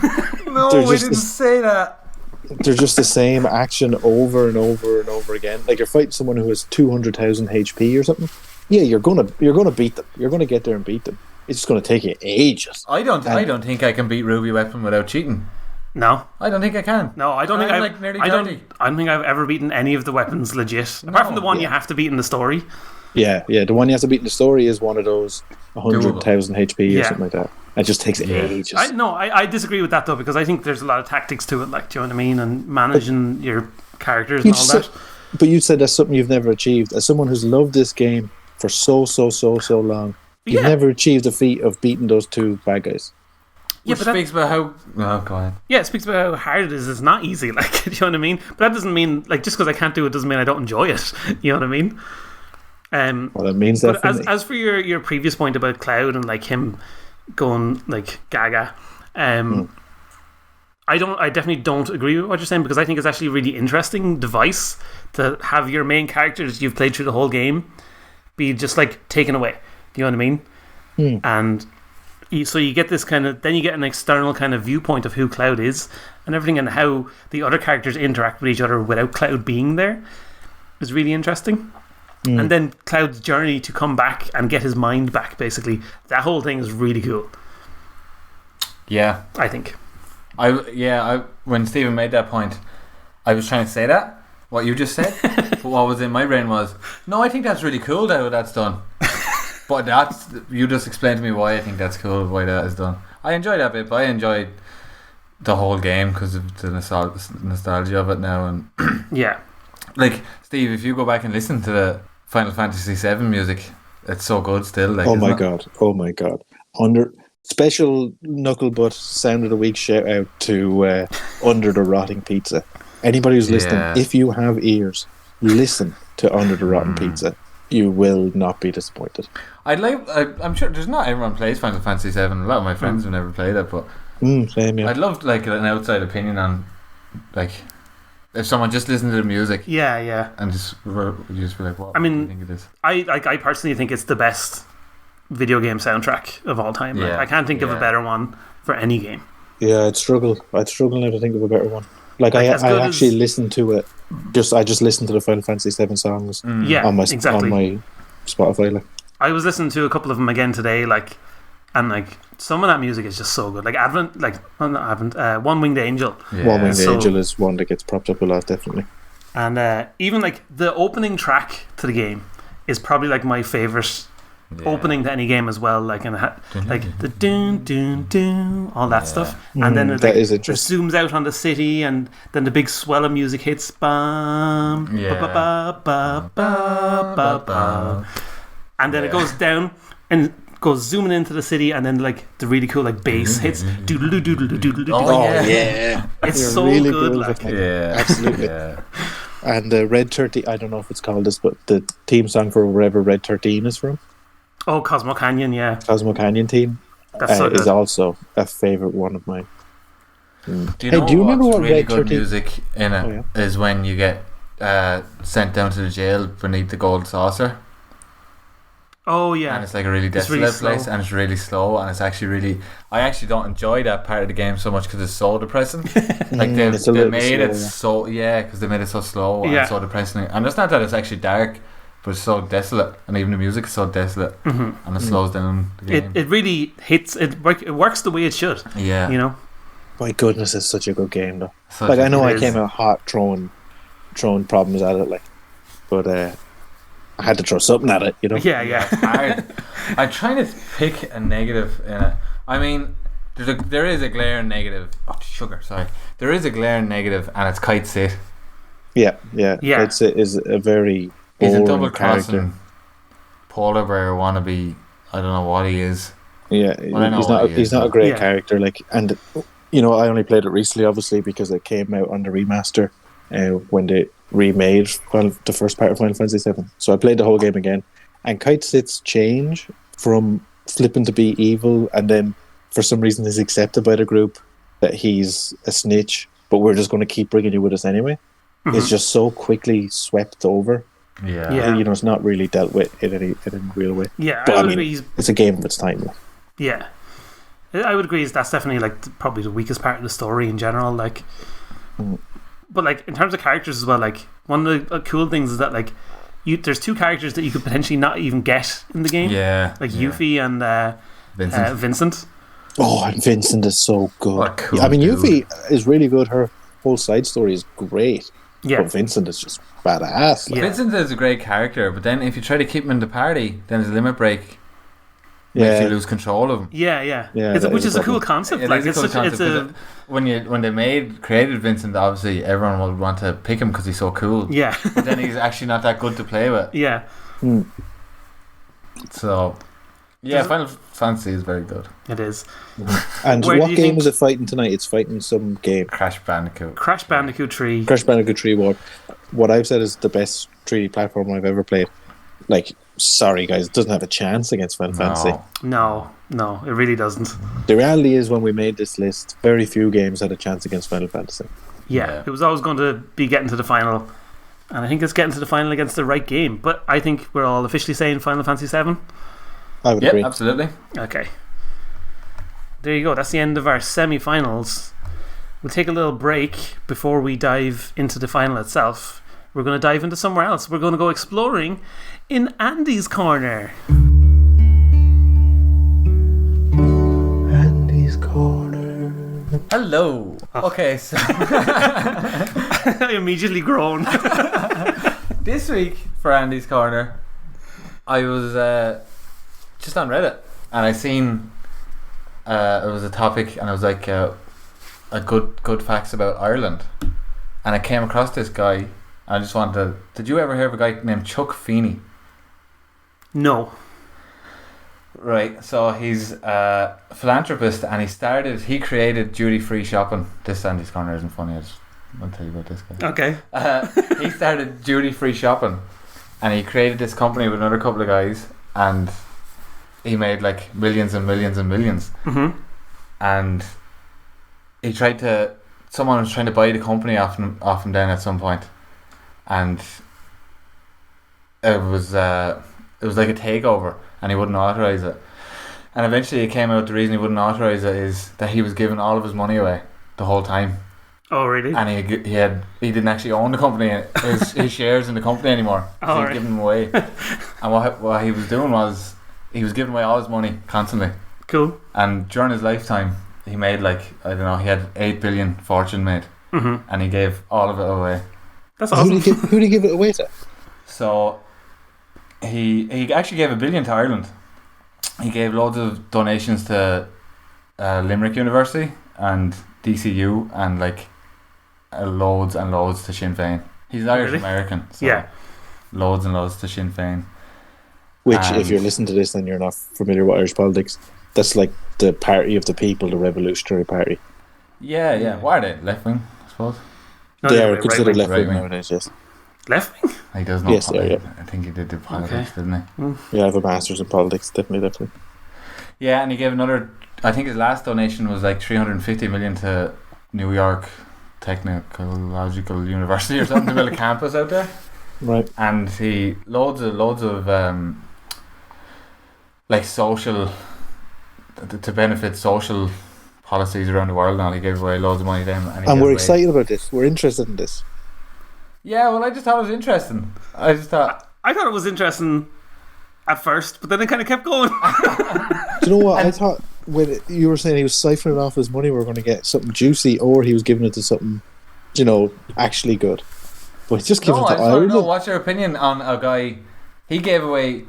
No, I didn't say that. They're just the same action over and over and over again. Like you're fighting someone who has 200,000 HP or something. Yeah, you're gonna beat them. You're gonna get there and beat them. It's just gonna take you ages. I don't think I can beat Ruby Weapon without cheating. No, I don't think I can. No, I don't think like nearly 30. I don't think I've ever beaten any of the weapons legit, apart from the one you have to beat in the story. Yeah, the one you have to beat in the story is one of those 100,000 HP or something like that. It just takes ages. I disagree with that though, because I think there's a lot of tactics to it, like, do you know what I mean, and managing your characters and all that. But you said that's something you've never achieved. As someone who's loved this game for so long, you've never achieved the feat of beating those two bad guys. Yeah, but speaks about how. Oh, go ahead. Yeah, it speaks about how hard it is. It's not easy, like, do you know what I mean? But that doesn't mean, like, just because I can't do it doesn't mean I don't enjoy it. You know what I mean? Well, it means that. But as for your previous point about Cloud and like him going like gaga, I definitely don't agree with what you're saying, because I think it's actually a really interesting device to have your main characters you've played through the whole game be just like taken away. Do you know what I mean? And so you get this kind of, then you get an external kind of viewpoint of who Cloud is and everything, and how the other characters interact with each other without Cloud being there is really interesting. And then Cloud's journey to come back and get his mind back, basically, that whole thing is really cool. Yeah, I think. When Stephen made that point, I was trying to say that what you just said, but what was in my brain was, no, I think that's really cool how that's done. But you just explained to me why I think that's cool, why that is done. I enjoy that bit, but I enjoyed the whole game because of the nostalgia of it now. And yeah, like Steve, if you go back and listen to the Final Fantasy VII music, it's so good still. Like, oh my god! Under special Knucklebutt sound of the week shout out to Under the Rotting Pizza. Anybody who's listening, if you have ears, listen to Under the Rotten Pizza. You will not be disappointed. I'm sure there's not everyone plays Final Fantasy VII. A lot of my friends have never played it, but same, yeah. I'd love like an outside opinion on, like, if someone just listened to the music, and just be like, what? I mean, do you think it is? I personally think it's the best video game soundtrack of all time. Like, I can't think of a better one for any game. Yeah, I'd struggle now to think of a better one. Like I actually listened to it. I just listened to the Final Fantasy VII songs. On my Spotify. Like. I was listening to a couple of them again today, like, and like some of that music is just so good. Like One Winged Angel. Yeah. One Winged Angel is one that gets propped up a lot, definitely. And even like the opening track to the game is probably like my favorite opening to any game as well. Like like the doon doon doon, all that stuff, and then it zooms out on the city, and then the big swell of music hits. Bam, ba ba ba ba ba, and then it goes down and goes zooming into the city, and then like the really cool like bass hits. Doodle doodle doodle doodle. Oh yeah, it's so really good. Like absolutely. And Red 13, I don't know if it's called this, but the theme song for wherever Red 13 is from. Oh, Cosmo Canyon, yeah. Cosmo Canyon theme is also a favourite one of mine. Do you remember what really Red good 13? Music in it is when you get sent down to the jail beneath the gold saucer. Oh yeah, and it's like a really desolate place, and it's really slow, and it's actually really. I actually don't enjoy that part of the game so much because it's so depressing. Like they made it so because they made it so slow and so depressing. And it's not that it's actually dark, but it's so desolate, and even the music is so desolate, and it slows down the game. It really hits. It works the way it should. Yeah, you know. My goodness, it's such a good game though. Like I know I came out hot throwing problems at it, like, but I had to throw something at it, you know. Yeah. I'm trying to pick a negative in it. I mean, there is a glaring negative. Oh, sugar, sorry. There is a glaring negative, and it's Kite Sit. Yeah. Kite Sit is a very he's a double character. Polar bear wannabe. I don't know what he is. Yeah, he's not a great character. Like, and you know, I only played it recently, obviously, because it came out on the remaster when they remade the first part of Final Fantasy VII. So I played the whole game again, and Kite Sit's change from flipping to be evil, and then for some reason is accepted by the group that he's a snitch, but we're just going to keep bringing you with us anyway. It's just so quickly swept over. Yeah. You know, it's not really dealt with in any real way. Yeah, but I mean, it's a game of its time. Yeah, I would agree. That's definitely like probably the weakest part of the story in general. Like. But like in terms of characters as well, like one of the cool things is that like there's two characters that you could potentially not even get in the game. Yeah, like Yuffie and Vincent. Oh, and Vincent is so good. Cool I mean, Yuffie is really good. Her whole side story is great. Yeah, but Vincent is just badass. Like. Vincent is a great character, but then if you try to keep him in the party, then his limit break. Makes you lose control of him. Yeah. Which is a cool concept. When they created Vincent, obviously everyone would want to pick him because he's so cool. Yeah, but then he's actually not that good to play with. Yeah. So, Final Fantasy is very good. It is. And what game is it fighting tonight? It's fighting some game. Crash Bandicoot 3. Crash Bandicoot 3. What I've said is the best 3D platform I've ever played. Like, sorry guys, it doesn't have a chance against Final Fantasy. No, it really doesn't. The reality is, when we made this list, very few games had a chance against Final Fantasy. Yeah, it was always going to be getting to the final, and I think it's getting to the final against the right game. But I think we're all officially saying Final Fantasy VII. I would agree. Absolutely. Okay, there you go. That's the end of our semi-finals. We'll take a little break before we dive into the final itself. We're going to dive into somewhere else. We're going to go exploring in Andy's Corner. Andy's Corner. Hello. Okay, so I immediately groaned. This week for Andy's Corner, I was just on Reddit, and I seen it was a topic, and I was like, a good facts about Ireland, and I came across this guy. I just wanted to... Did you ever hear of a guy named Chuck Feeney? No. Right, so he's a philanthropist, and he created duty-free shopping. This Andy's Corner isn't funny, I'll tell you about this guy. Okay. He started duty-free shopping, and he created this company with another couple of guys, and he made like millions and millions and millions. And he someone was trying to buy the company off him then at some point. And it was like a takeover, and he wouldn't authorize it. And eventually, it came out the reason he wouldn't authorize it is that he was giving all of his money away the whole time. Oh, really? And he didn't actually own the company, his shares in the company anymore. He was giving them away. And what he was doing was he was giving away all his money constantly. Cool. And during his lifetime, he made he had 8 billion fortune made, and he gave all of it away. That's awesome. Who did he give it away to? So he actually gave $1 billion to Ireland. He gave loads of donations to Limerick University and DCU and loads and loads to Sinn Féin. He's Irish American, so loads and loads to Sinn Féin. Which, if you're listening to this and you're not familiar with Irish politics, that's like the Party of the People, the Revolutionary Party. Yeah. Why are they? Left wing, I suppose. No, they are right considered wing. left wing nowadays, yes. Left wing? He does not. Yes, yeah. I think he did do politics, didn't he? Yeah, I have a master's in politics, definitely. Yeah, and he gave another. I think his last donation was like 350 million to New York Technological University or something to build a campus out there. Right. And he loads of social to benefit social policies around the world. And he gave away loads of money to them. And we're excited about this. We're interested in this. Yeah, well, I just thought it was interesting. I thought it was interesting at first, but then it kind of kept going. Do you know what? I thought when you were saying he was siphoning off his money, we were going to get something juicy, or he was giving it to something, actually good. But he's just giving it to Ireland. I don't know. What's your opinion on a guy? He gave away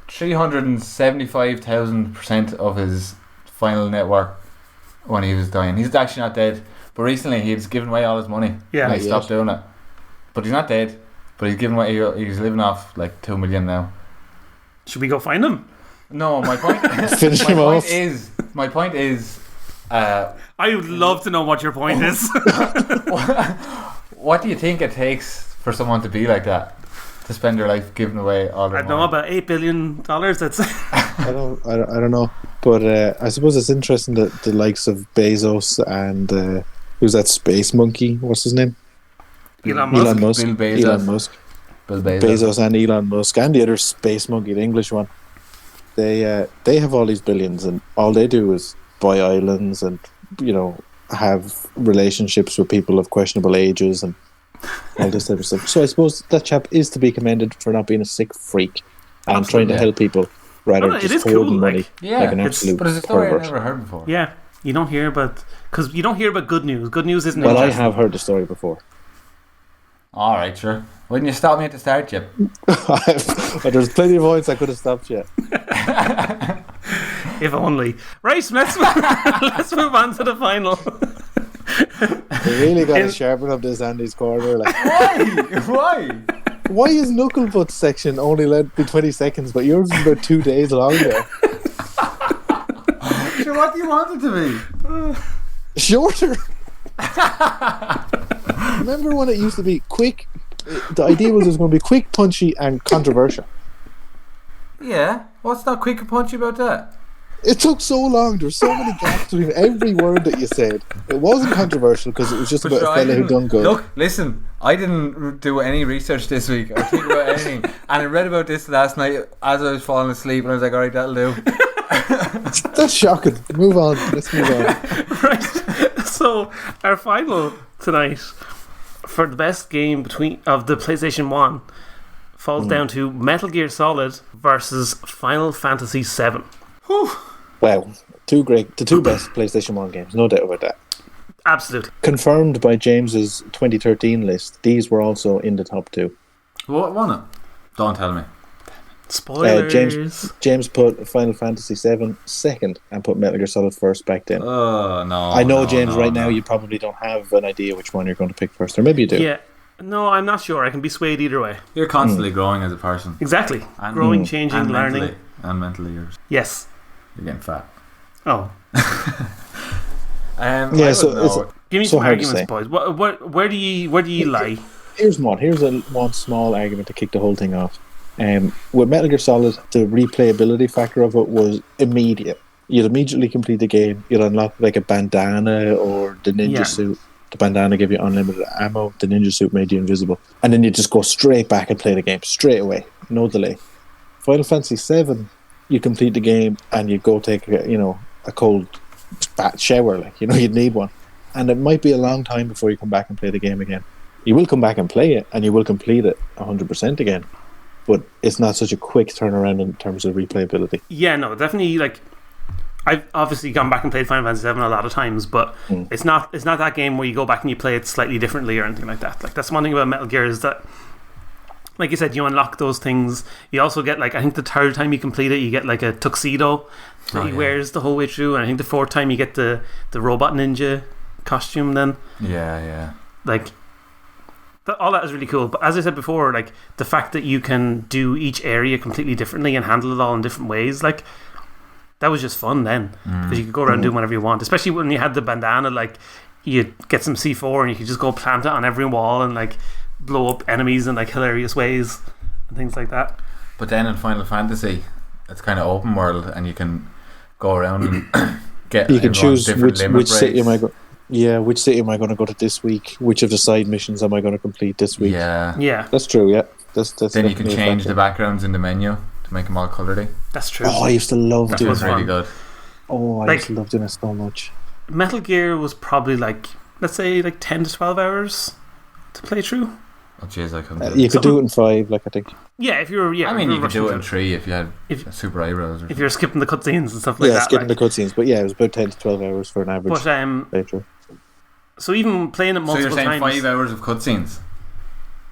375,000% of his final net worth when he was dying. He's actually not dead, but recently he's given away all his money. Yeah, and he stopped doing it. But he's not dead. But he's giving away. He's living off like 2 million now. Should we go find him? No, my point. Finish him off. My point is. I would love to know what your point is. What do you think it takes for someone to be like that? To spend their life giving away all their money? I don't know, about $8 billion. That's I don't know, but I suppose it's interesting that the likes of Bezos and who's that space monkey? What's his name? Elon Musk. Bill Bezos. Elon Musk. Bill Bezos. Bezos and Elon Musk and the other space monkey, the English one. They have all these billions, and all they do is buy islands and have relationships with people of questionable ages and all this type of stuff. So I suppose that chap is to be commended for not being a sick freak and trying to help people rather than just holding money like an absolute but it's a story pervert. I've never heard before. Yeah, you don't hear about good news. Good news isn't. Well, I interesting. have heard the story before. All right, sure. Wouldn't you stop me at the start, Chip? There's plenty of points I could have stopped you. If only. Right, let's move on to the final. They really got to sharpen up this Andy's corner. Why? Why is Knucklebutt section only led to 20 seconds, but yours is about 2 days long there? Sure, what do you want it to be? Shorter. Remember when it used to be quick? The idea was it was going to be quick, punchy, and controversial. Yeah. What's not quick and punchy about that? It took so long. There were so many gaps between every word that you said. It wasn't controversial because it was just about a fella who done good. Look, listen. I didn't do any research this week or think about anything, and I read about this last night as I was falling asleep, and I was like, "All right, that'll do." That's shocking. Move on. Let's move on. Right. So our final tonight for the best game of the PlayStation 1 falls down to Metal Gear Solid versus Final Fantasy 7. Whew. Wow, the two best PlayStation 1 games, no doubt about that. Absolutely. Confirmed by James's 2013 list, these were also in the top two. What won it? Don't tell me. Spoilers. James put Final Fantasy 7 second and put Metal Gear Solid first back then. Oh, no. I know, James, now you probably don't have an idea which one you're going to pick first, or maybe you do. Yeah. No, I'm not sure. I can be swayed either way. You're constantly growing as a person. Exactly. Growing, changing, and learning. Mentally, yes. You're getting fat. Oh. Give me some arguments, boys. Where do you lie? Here's one. Here's one small argument to kick the whole thing off. With Metal Gear Solid, the replayability factor of it was immediate. You'd immediately complete the game. You'd unlock like a bandana or the ninja suit. The bandana gave you unlimited ammo. The ninja suit made you invisible. And then you just go straight back and play the game straight away. No delay. Final Fantasy 7, you complete the game and you go take a cold shower. You'd need one. And it might be a long time before you come back and play the game again. You will come back and play it and you will complete it 100% again. But it's not such a quick turnaround in terms of replayability. Yeah, no, definitely. I've obviously gone back and played Final Fantasy 7 a lot of times, but it's not that game where you go back and you play it slightly differently or anything like that. Like, that's one thing about Metal Gear is that, like you said, you unlock those things. You also get, like, I think the third time you complete it, you get like a tuxedo that he wears the whole way through, and I think the fourth time you get the robot ninja costume. Then like, all that is really cool. But as I said before, like, the fact that you can do each area completely differently and handle it all in different ways, like, that was just fun then, because you could go around doing whatever you want. Especially when you had the bandana, like, you get some C4 and you could just go plant it on every wall and, like, blow up enemies in, like, hilarious ways and things like that. But then in Final Fantasy, it's kind of open world, and you can go around and get. You can choose which city am I going. which city am I going to go to this week? Which of the side missions am I going to complete this week? Yeah, that's true. Yeah, that's then you can change the backgrounds in the menu to make them all colouredy. That's true. Oh, I used to love doing that. Really good. Oh, I used to love doing it so much. Metal Gear was probably like, let's say, like 10 to 12 hours to play through. Oh jeez, I couldn't do it. You could do it in 5, like, I think. Yeah, if you were. Yeah, I mean, you could do it in 3 if you had super eyebrows. If you're skipping the cutscenes and stuff like that. Yeah, skipping the cutscenes, but yeah, it was about 10 to 12 hours for an average playthrough. So even playing it multiple times. So you're saying 5 hours of cudscenes?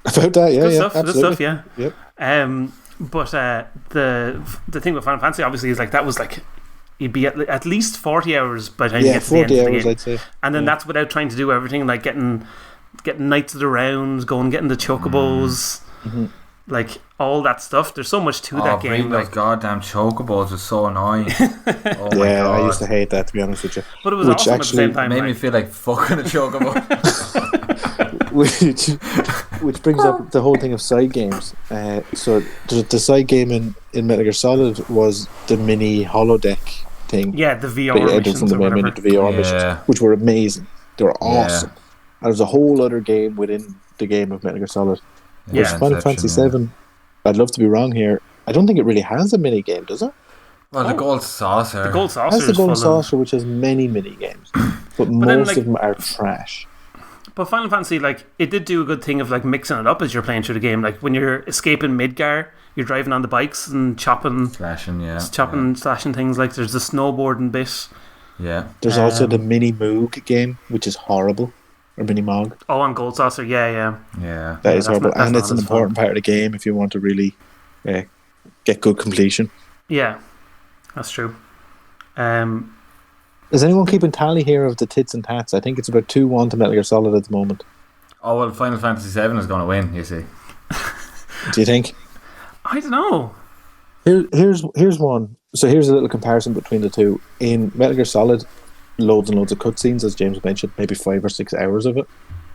About that, yeah, good yeah, stuff, absolutely. Good stuff, yeah. Yep. But the thing with Final Fantasy obviously is, like, that was like, you'd be at least 40 hours by the time you get to the end 40 of the hours, game. I'd say. And then that's without trying to do everything, like getting Knights of the Rounds, getting the chocobos, like, all that stuff. There's so much to that game. Those goddamn chocobos are so annoying. Oh my God. I used to hate that, to be honest with you. But it was awesome at the same time. It made me feel like fucking a chocobo. which brings up the whole thing of side games. So the side game in Metal Gear Solid was the mini holodeck thing. Yeah, the VR missions from the main menu, the VR missions, which were amazing. They were awesome. And there's a whole other game within the game of Metal Gear Solid. Which Final Fantasy 7, I'd love to be wrong here, I don't think it really has a mini game, does it? Well, the Gold Saucer. The Gold Saucer has the Gold Saucer, which has many mini games, but most of them are trash. But Final Fantasy, like, it did do a good thing of, like, mixing it up as you're playing through the game. Like, when you're escaping Midgar, you're driving on the bikes and slashing things. Like, there's the snowboarding bit. Yeah. There's also the Mini Moog game, which is horrible. Or Mini Mog. Oh, on Gold Saucer, yeah. That is horrible. And it's an important part of the game if you want to really get good completion. Yeah, that's true. Is anyone keeping tally here of the tits and tats? I think it's about 2-1 to Metal Gear Solid at the moment. Oh, well, Final Fantasy 7 is going to win, you see. Do you think? I don't know. Here's one. So here's a little comparison between the two. In Metal Gear Solid, loads and loads of cutscenes, as James mentioned, maybe 5 or 6 hours of it.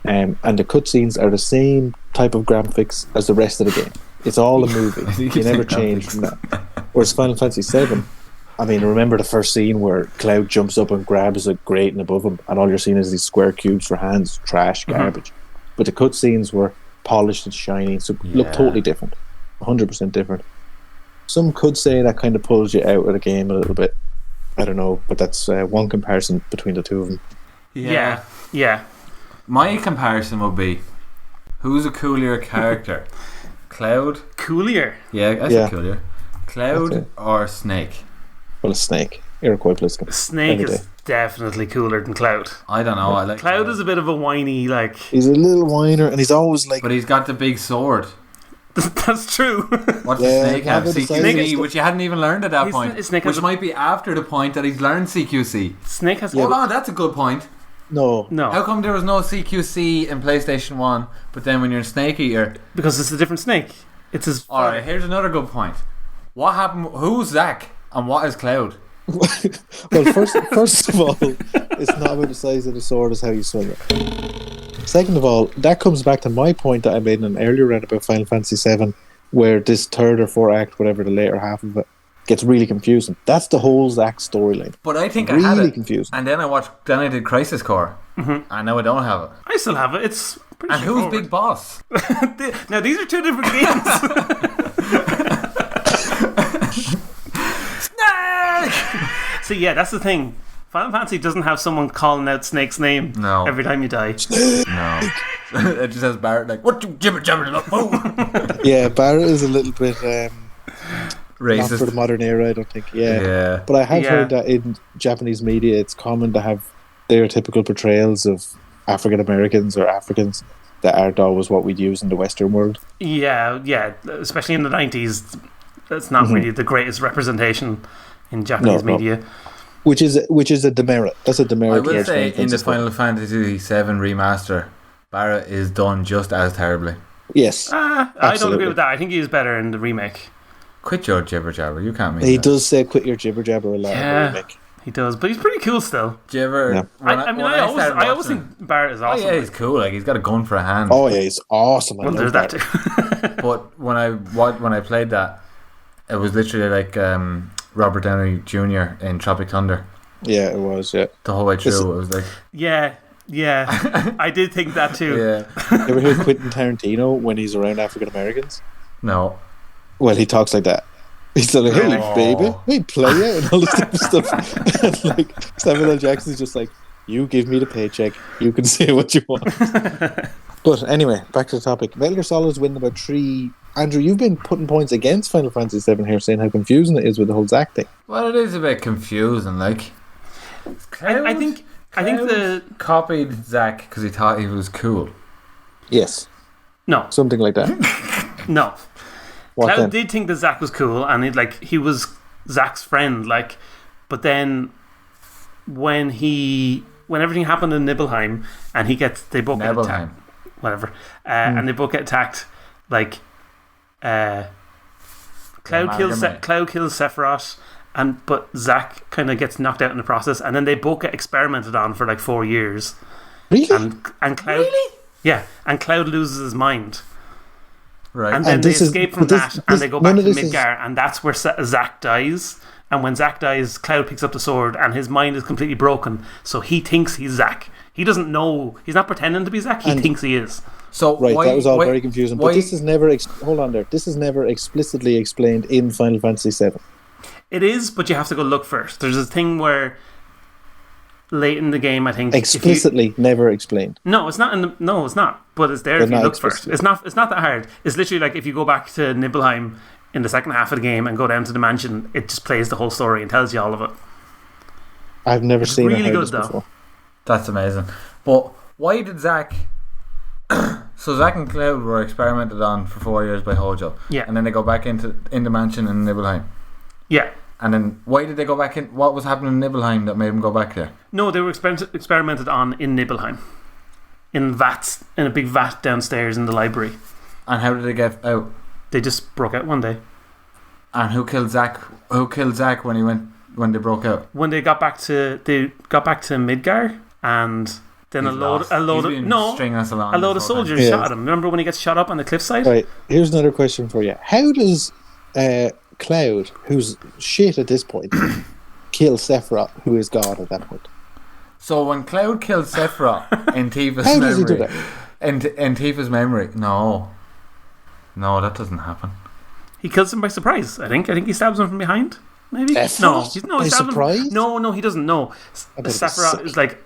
And the cutscenes are the same type of graphics as the rest of the game. It's all a movie. You never change from that. Whereas Final Fantasy 7, I mean, remember the first scene where Cloud jumps up and grabs a grating above him, and all you're seeing is these square cubes for hands, trash, garbage. But the cutscenes were polished and shiny, so look totally different, 100% different. Some could say that kind of pulls you out of the game a little bit. I don't know, but that's one comparison between the two of them. Yeah. My comparison would be, who's a cooler character? Cloud? Coolier? Yeah, I say Coolier. Cloud or Snake? Well, a Snake. Iroquois Blitzkin. Snake is definitely cooler than Cloud. I don't know. I like Cloud is a bit of a whiny, like... He's a little whiner, and he's always like... But he's got the big sword. That's true. What does Snake have? CQC, which you hadn't even learned at that point. Which might be after the point that he's learned CQC. Snake has... Hold on, that's a good point. No. How come there was no CQC in PlayStation 1, but then when you're in Snake Eater... Because it's a different Snake. It's his... Alright, here's another good point. What happened... Who's Zack? And what is Cloud? Well, first of all, it's not about the size of the sword, it's how you swing it. Second of all, that comes back to my point that I made in an earlier round about Final Fantasy 7, where this third or fourth act, whatever the later half of it, gets really confusing. That's the whole Zack storyline. But I think really I had it, confusing. And then I did Crisis Core, and now I don't have it. I still have it. It's pretty. And who's Big Boss? Now these are two different games. So yeah, that's the thing. Final Fantasy doesn't have someone calling out Snake's name every time you die. No. It just has Barrett like, what you jibber jabber boom. Yeah, Barrett is a little bit racist. Not for the modern era, I don't think. Yeah. But I have heard that in Japanese media, it's common to have stereotypical portrayals of African Americans or Africans that aren't always what we'd use in the Western world. Yeah, especially in the 90s, that's not really the greatest representation in Japanese media. Which is a demerit. That's a demerit. I will say in the Final Fantasy VII remaster, Barrett is done just as terribly. Yes. I don't agree with that. I think he is better in the remake. Quit your jibber jabber. You can't mean He that. does say quit your jibber jabber a lot in the remake. He does, but he's pretty cool still. Jibber. Yeah. I always think Barrett is awesome. Oh yeah, he's cool. Like he's got a gun for a hand. Oh yeah, he's awesome. Well, there's that too. But when I played that, it was literally like Robert Downey Jr. in Tropic Thunder. Yeah, it was. Yeah, the whole way through, it was like yeah. I did think that too. Yeah. You ever hear Quentin Tarantino when he's around African Americans? No. Well, he talks like that. He's like, "Hey, baby, hey, player," and all this type of stuff. And like Samuel L. Jackson's just like, "You give me the paycheck. You can say what you want." But anyway, back to the topic. Metal Gear Solid's winning about 3. Andrew, you've been putting points against Final Fantasy VII here, saying how confusing it is with the whole Zack thing. Well, it is a bit confusing. Like, I think the copied Zack because he thought he was cool. Yes. No. Something like that. No. What Cloud then? did think that Zack was cool, and he was Zack's friend. Like, but then when everything happened in Nibelheim, and they both get attacked, whatever, and they both get attacked. Like, Cloud kills Sephiroth, but Zack kind of gets knocked out in the process, and then they both get experimented on for like 4 years. Really? And Cloud, yeah, and Cloud loses his mind. Right. And then they escape from that, and they go back to Midgar, and that's where Zack dies. And when Zack dies, Cloud picks up the sword, and his mind is completely broken. So he thinks he's Zack. He doesn't know. He's not pretending to be Zack. He thinks he is. So right, that was all very confusing. But this is never. Hold on there. This is never explicitly explained in Final Fantasy VII. It is, but you have to go look first. There's a thing where late in the game, I think explicitly never explained. No, it's not. No, it's not. But it's there if you look first. It's not that hard. It's literally like if you go back to Nibelheim in the second half of the game and go down to the mansion, it just plays the whole story and tells you all of it. I've never seen really it good though. Before. That's amazing. But why did Zack? So Zack and Cloud were experimented on for 4 years by Hojo. Yeah. And then they go back in the mansion in Nibelheim. Yeah. And then why did they go back in? What was happening in Nibelheim that made them go back there? No, they were experimented on in Nibelheim. In vats, in a big vat downstairs in the library. And how did they get out? They just broke out one day. And who killed Zack? Who killed Zack when they broke out? When they got back to Midgar, and then a load of soldiers shot at him. Remember when he gets shot up on the cliffside? Right. Here's another question for you. How does Cloud, who's shit at this point, kill Sephiroth, who is God at that point? So when Cloud killed Sephiroth in Tifa's how memory, does he do that? In Tifa's memory, no, that doesn't happen. He kills him by surprise. I think he stabs him from behind. Maybe he stabs him. No, he doesn't. No, Sephiroth is like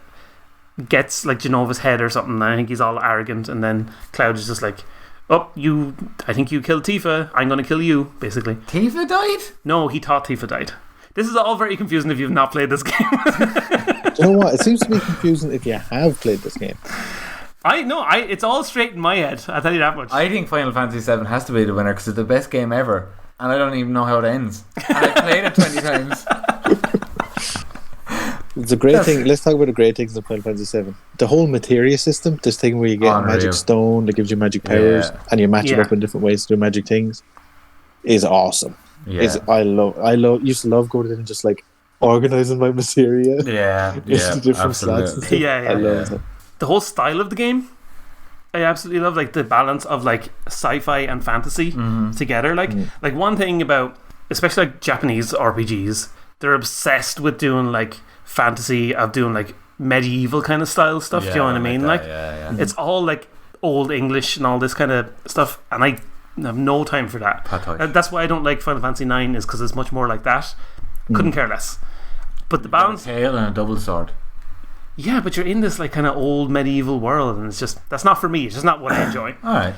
gets like Genova's head or something. I think he's all arrogant, and then Cloud is just like, "Oh, I think you killed Tifa. I'm going to kill you." Basically, Tifa died. No, he thought Tifa died. This is all very confusing if you've not played this game. Do you know what? It seems to be confusing if you have played this game. It's all straight in my head. I'll tell you that much. I think Final Fantasy VII has to be the winner because it's the best game ever, and I don't even know how it ends. And I played it 20 times. It's a great thing. Let's talk about the great things in Final Fantasy VII. The whole materia system, this thing where you get a magic stone that gives you magic powers, and you match it up in different ways to do magic things, is awesome. Yeah. I used to love going in and just like organising my materia. Into different slots. I love it. The whole style of the game, I absolutely love. Like the balance of like sci-fi and fantasy together. Like one thing about, especially like Japanese RPGs, they're obsessed with doing like fantasy, of doing like medieval kind of style stuff. Do you know what I mean? It's all like old English and all this kind of stuff, and I have no time for that. That's why I don't like Final Fantasy 9, is because it's much more like that. Couldn't care less. But the balance, a tail and a double sword. Yeah, but you're in this like kind of old medieval world, and it's just, that's not for me. It's just not what I enjoy. All right.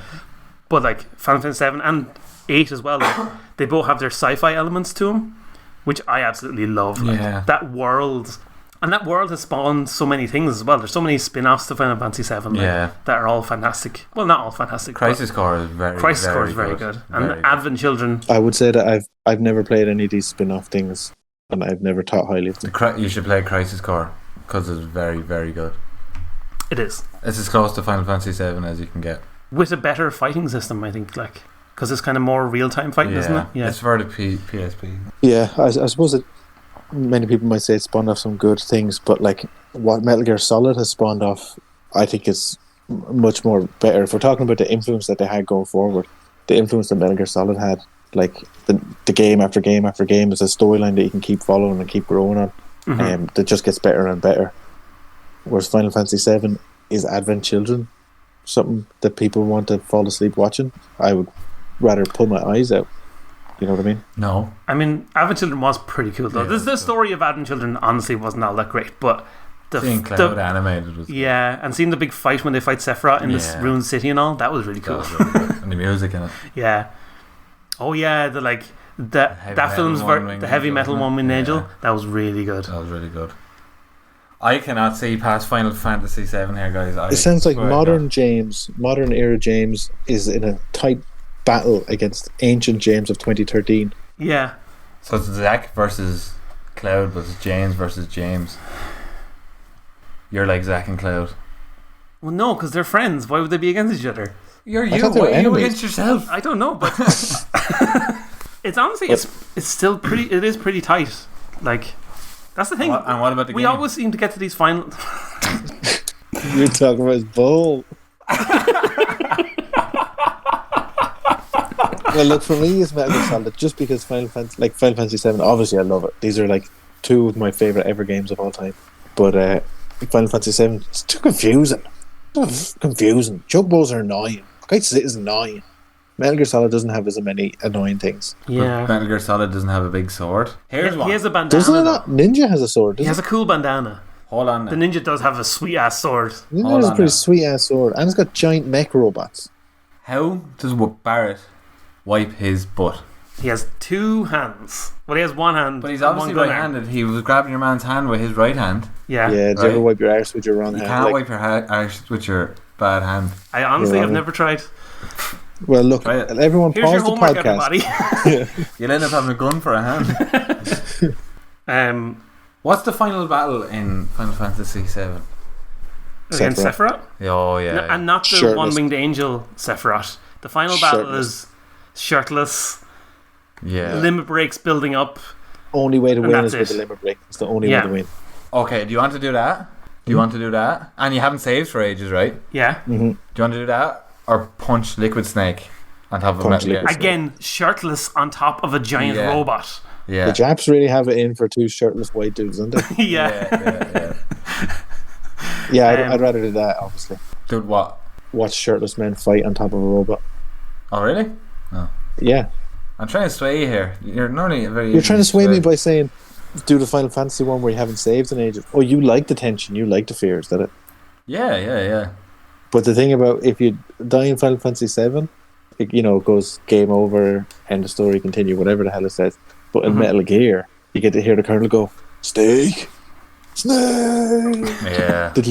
But like Final Fantasy 7 and 8 as well, like, they both have their sci-fi elements to them, which I absolutely love. Like, that world. And that world has spawned so many things as well. There's so many spin-offs to Final Fantasy 7 that are all fantastic. Well, not all fantastic. Crisis Core is very good. And the Advent Children. I would say that I've never played any of these spin-off things, and I've never thought highly of them. You should play Crisis Core because it's very, very good. It is. It's as close to Final Fantasy 7 as you can get. With a better fighting system, I think, like, because it's kind of more real-time fighting, isn't it? Yeah, it's for the PSP. Yeah, I suppose it. Many people might say it spawned off some good things, but like what Metal Gear Solid has spawned off, I think is much more better. If we're talking about the influence that they had going forward, the influence that Metal Gear Solid had, like the game after game after game, is a storyline that you can keep following and keep growing on, that just gets better and better. Whereas Final Fantasy 7 is Advent Children, something that people want to fall asleep watching. I would rather pull my eyes out. You know what I mean? No. I mean, Advent Children was pretty cool, though. The story of Advent Children honestly wasn't all that great, but seeing Cloud animated was good. And seeing the big fight when they fight Sephiroth in this ruined city and all, that was really cool. That was really good. And the music in it. Yeah. Oh yeah, that film's the heavy metal one with Angel. That was really good. That was really good. I cannot see past Final Fantasy 7 here, guys. It sounds like modern era James is in a tight battle against ancient James of 2013. Yeah. So it's Zack versus Cloud versus James. You're like Zack and Cloud. Well, no, because they're friends. Why would they be against each other? Why are you against yourself? I don't know, but it's honestly it's still pretty. It is pretty tight. Like, that's the thing. And what about the game? We always seem to get to these final. You're talking about his bowl. Well, look, for me, it's Metal Gear Solid just because Final Fantasy 7. Obviously, I love it. These are like two of my favorite ever games of all time. But Final Fantasy 7, it's too confusing. Chocobos are annoying. Kite is annoying. Metal Gear Solid doesn't have as many annoying things. Yeah. But Metal Gear Solid doesn't have a big sword. Here's one. He has a bandana. Doesn't it not? Ninja has a sword. He has a cool bandana. Hold on. The ninja does have a sweet ass sword. Ninja has a pretty sweet ass sword, and it's got giant mech robots. How does Barrett wipe his butt? He has two hands. Well, he has one hand. But he's obviously right-handed. He was grabbing your man's hand with his right hand. Yeah. Yeah, do you ever wipe your arse with your wrong hand? You can't wipe your arse with your bad hand. I honestly have never tried. Well, look, everyone pause the podcast. You'll end up having a gun for a hand. What's the final battle in Final Fantasy 7? Against Sephiroth? Oh, yeah. And not the one-winged angel Sephiroth. The final battle is shirtless. Yeah. Limit breaks building up. Only way to win is with the limit break. It's the only way to win. Okay, do you want to do that? And you haven't saved for ages, right? Yeah. Mm-hmm. Do you want to do that? Or punch Liquid Snake on top of a Metal Gear? Again, shirtless on top of a giant robot. Yeah. The Japs really have it in for two shirtless white dudes, don't they? Yeah. Yeah, I'd rather do that, obviously. Do what? Watch shirtless men fight on top of a robot. Oh, really? No. Yeah. I'm trying to sway you here. You're normally very. You're trying to sway me by saying, do the Final Fantasy one where you haven't saved in ages. Oh, you like the tension, you like the fear, is that it? Yeah. But the thing about if you die in Final Fantasy 7, it goes game over, end of story, continue, whatever the hell it says. But in Metal Gear, you get to hear the Colonel go, Snake! Yeah. There's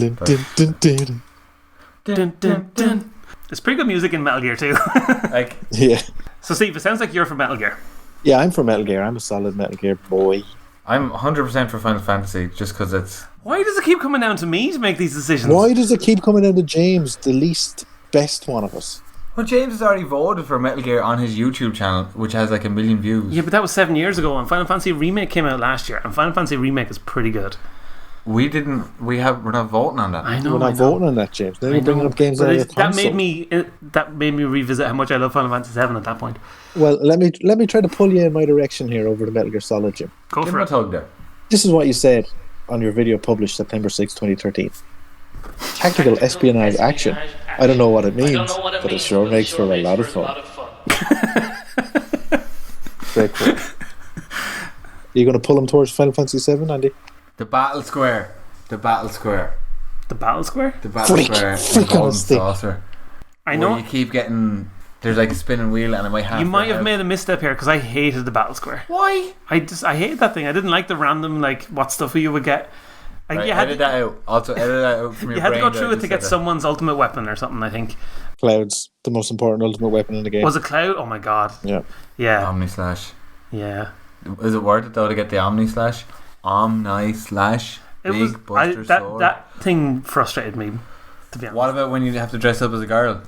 pretty good music in Metal Gear too. Yeah. So Steve, it sounds like you're from Metal Gear. Yeah, I'm from Metal Gear. I'm a solid Metal Gear boy. I'm 100% for Final Fantasy just because it's... Why does it keep coming down to me to make these decisions? Why does it keep coming down to James, the least best one of us? Well, James has already voted for Metal Gear on his YouTube channel, which has like 1 million views. Yeah, but that was 7 years ago, and Final Fantasy Remake came out last year, and Final Fantasy Remake is pretty good. We're not voting on that. I know. We're not voting on that, James. Now you're bringing up games out of the console. That made me revisit how much I love Final Fantasy 7 at that point. Well, let me try to pull you in my direction here over to Metal Gear Solid, Jim. Go for it. Tug there. This is what you said on your video published September 6, 2013. Tactical espionage action. I don't know what it means, but it sure makes for a lot of fun. Very cool. Are you going to pull him towards Final Fantasy 7, Andy? The battle square. The battle square? Freak on a stick. Saucer. I know. You keep getting there's like a spinning wheel and it might have. You might have made a misstep here because I hated the battle square. Why? I hated that thing. I didn't like the random what stuff you would get. Like, Right, you had edit that out. Also, edit that out from your you had to brain go through it to get someone's ultimate weapon or something. I think. Cloud's the most important ultimate weapon in the game. Was it Cloud? Oh my god. Yeah. Yeah. Omni slash. Yeah. Is it worth it though to get the Omni slash? Omni slash. Big Buster Sword. That thing frustrated me. To be honest. What about when you have to dress up as a girl?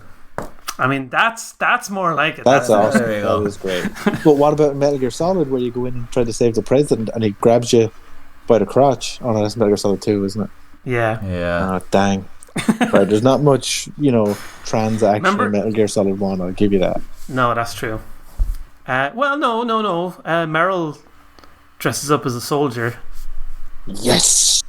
I mean, that's more like it. That's awesome. There you go. That is great. But what about Metal Gear Solid, where you go in and try to save the president, and he grabs you by the crotch? Oh no, that's Metal Gear Solid 2, isn't it? Yeah. Yeah. Oh dang. Right, there's not much, trans action in Metal Gear Solid 1. I'll give you that. No, that's true. Well, no. Meryl dresses up as a soldier. Yes.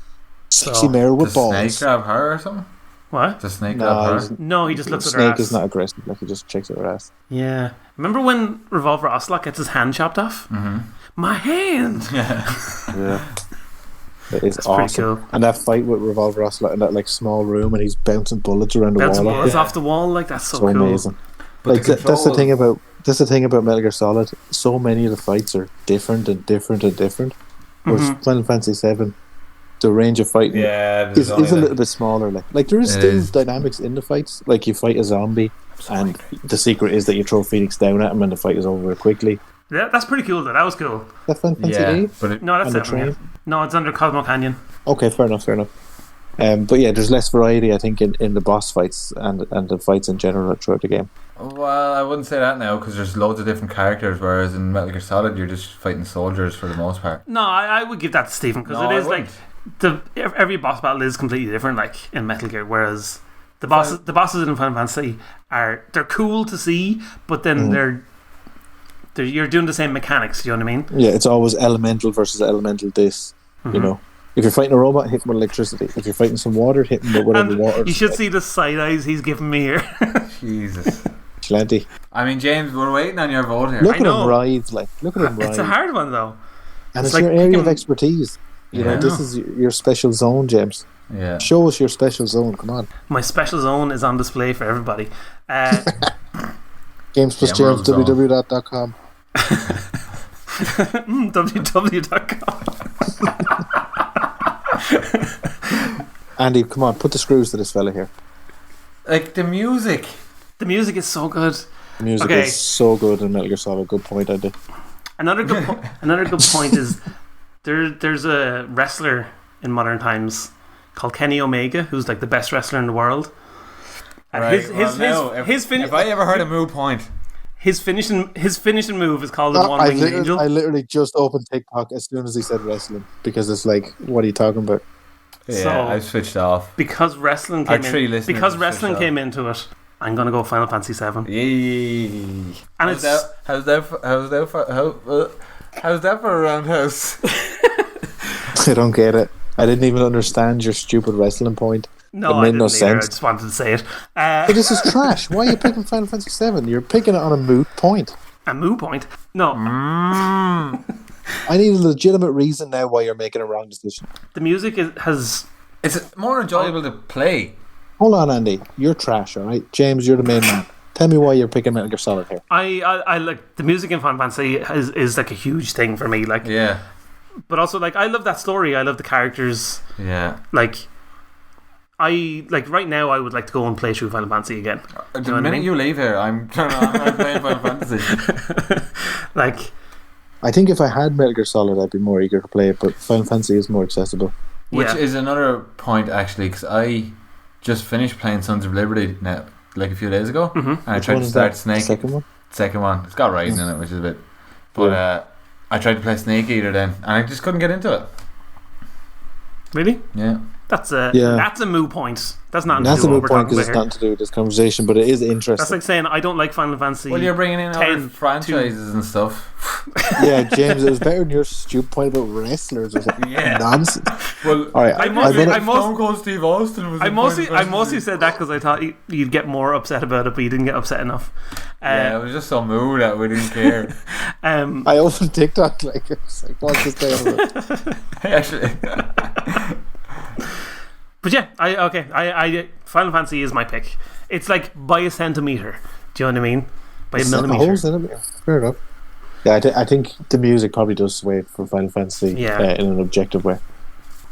Sexy So, Meryl with Does balls. Snake grab her or something? What? Does Snake grab her? No, he just looks at her Snake ass. is not aggressive. Like, he just checks at her ass. Yeah. Remember when Revolver Ocelot gets his hand chopped off? Mm-hmm. My hand! Yeah. It is That's pretty awesome. cool. And that fight with Revolver Ocelot in that small room, and he's bouncing bullets around the Bouncing wall. bullets off the wall, that's so So cool. amazing. But Like that's the thing about Metal Gear Solid. So many of the fights are different and different and different. Whereas Final Fantasy VII, the range of fighting is a little bit smaller. Like there is still dynamics in the fights. Like you fight a zombie, and the secret is that you throw Phoenix down at him, and the fight is over very quickly. Yeah, that's pretty cool though. That was cool. That Final Fantasy VIII? but No, that's On the it. train? Yeah. No, it's under Cosmo Canyon. Okay, fair enough. But yeah, there's less variety, I think, in the boss fights and the fights in general throughout the game. well, I wouldn't say that now because there's loads of different characters, whereas in Metal Gear Solid you're just fighting soldiers for the most part. No, I would give that to Stephen because No, it I is wouldn't. every boss battle is completely different, in Metal Gear. Whereas the bosses in Final Fantasy they're cool to see, but then they're you're doing the same mechanics. You know what I mean? Yeah, it's always elemental versus elemental this. If you're fighting a robot, hit him with electricity. If you're fighting some water, hit him with whatever water. You should see the side eyes he's giving me here. Jesus. Plenty. I mean, James, we're waiting on your vote here. Look at know. him writhe, look at him writhe. It's a hard one though. And it's like your area of picking- expertise. This is your special zone, James. Yeah. Show us your special zone. Come on. My special zone is on display for everybody. Games plus Yeah, James, Emerald Zone. www.com. www.com. Andy, come on, put the screws to this fella here. Like the music. The music is so good. The music Okay. is so good in Metal Gear Solid. Good point, Andy. Another good point is there's a wrestler in modern times called Kenny Omega who's the best wrestler in the world. And if I ever heard a moo point, his finishing move is called the One Winged Angel. I literally just opened TikTok as soon as he said wrestling because it's like, what are you talking about? yeah, So- I switched off. Because wrestling Our came three in. listeners Because have wrestling switched came into it. I'm gonna go Final Fantasy VII. Yay! And How's that for a roundhouse? I don't get it. I didn't even understand your stupid wrestling point. No, It I made didn't no either. sense. I just wanted to say it. But this is trash. Why are you picking Final Fantasy VII? You're picking it on a moot point. A moo point. No, I need a legitimate reason now why you're making a wrong decision. the music has. It's more enjoyable to play. Hold on, Andy. You're trash, all right? James, you're the main man. Tell me why you're picking Metal Gear Solid here. I like the music in Final Fantasy is a huge thing for me. Yeah, But also I love that story. I love the characters. yeah. I right now I would like to go and play through Final Fantasy again. The know what I minute mean? you leave here, I'm playing Final Fantasy. I think if I had Metal Gear Solid, I'd be more eager to play it, but Final Fantasy is more accessible. Which Yeah. is another point actually, because I just finished playing Sons of Liberty now, a few days ago, and I Which tried one to is start that? Snake. Second one? Second one. It's got Raiden in it, which is a bit. But I tried to play Snake Eater then, and I just couldn't get into it. Really? Yeah. That's a moo point. That's not. That's a what moot we're point talking because it's about here. nothing to do with this conversation, but it is interesting. That's like saying I don't like Final Fantasy. Well, you're bringing in other 10 franchises and stuff. Yeah, James, it was better than your stupid point about wrestlers or something. Yeah. Nonsense. Well, All right, I'm mostly- Stone Cold Steve Austin was. I in Final mostly Fantasy. said that because I thought you'd get more upset about it, but you didn't get upset enough. Yeah, it was just so moved that we didn't care. I opened TikTok it's like, what's this thing about? Actually. But yeah, I Final Fantasy is my pick. It's like by a centimeter. Do you know what I mean? by a millimeter. Holes in it. Yeah, fair enough. Yeah, I think the music probably does sway for Final Fantasy in an objective way.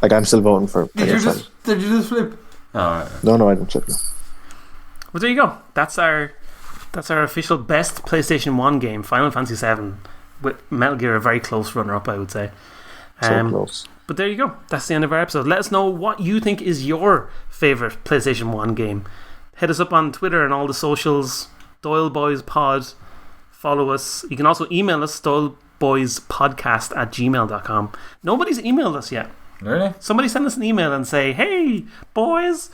Like, I'm still voting for. Did you just flip? Oh, right. No, I didn't flip. No. Well, there you go. That's our official best PlayStation 1 game, Final Fantasy 7, with Metal Gear a very close runner-up, I would say. So close. But there you go. That's the end of our episode. Let us know what you think is your favourite PlayStation 1 game. Hit us up on Twitter and all the socials. Doyle Boys Pod. Follow us. You can also email us, doyleboyspodcast@gmail.com. Nobody's emailed us yet. Really? Somebody send us an email and say, hey, boys,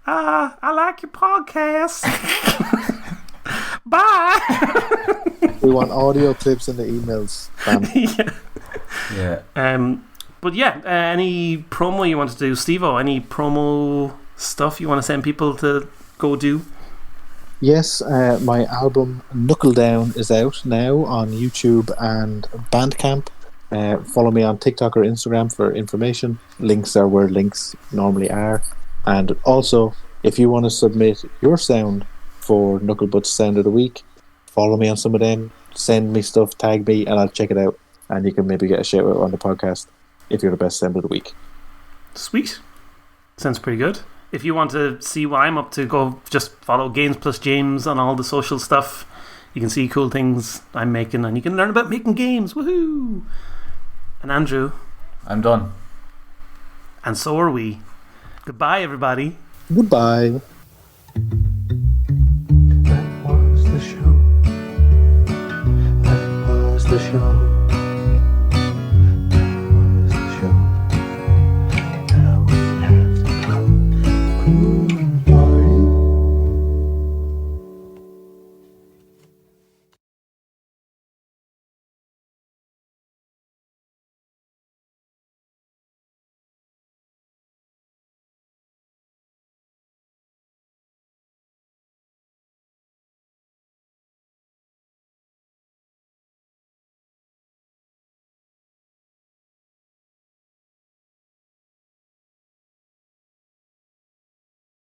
I like your podcast. Bye. We want audio clips in the emails. Yeah. But yeah, any promo you want to do, Steve-O? Any promo stuff you want to send people to go do? Yes, my album Knuckle Down is out now on YouTube and Bandcamp. Follow me on TikTok or Instagram for information. Links are where links normally are. And also, if you want to submit your sound for Knucklebutt's Sound of the Week, follow me on some of them. Send me stuff, tag me, and I'll check it out. And you can maybe get a shout out on the podcast if you're the best sound of the week. Sweet. Sounds pretty good. If you want to see what I'm up to, go just follow Games Plus James on all the social stuff. You can see cool things I'm making, and you can learn about making games. Woohoo! And Andrew, I'm done. And so are we. Goodbye, everybody. Goodbye.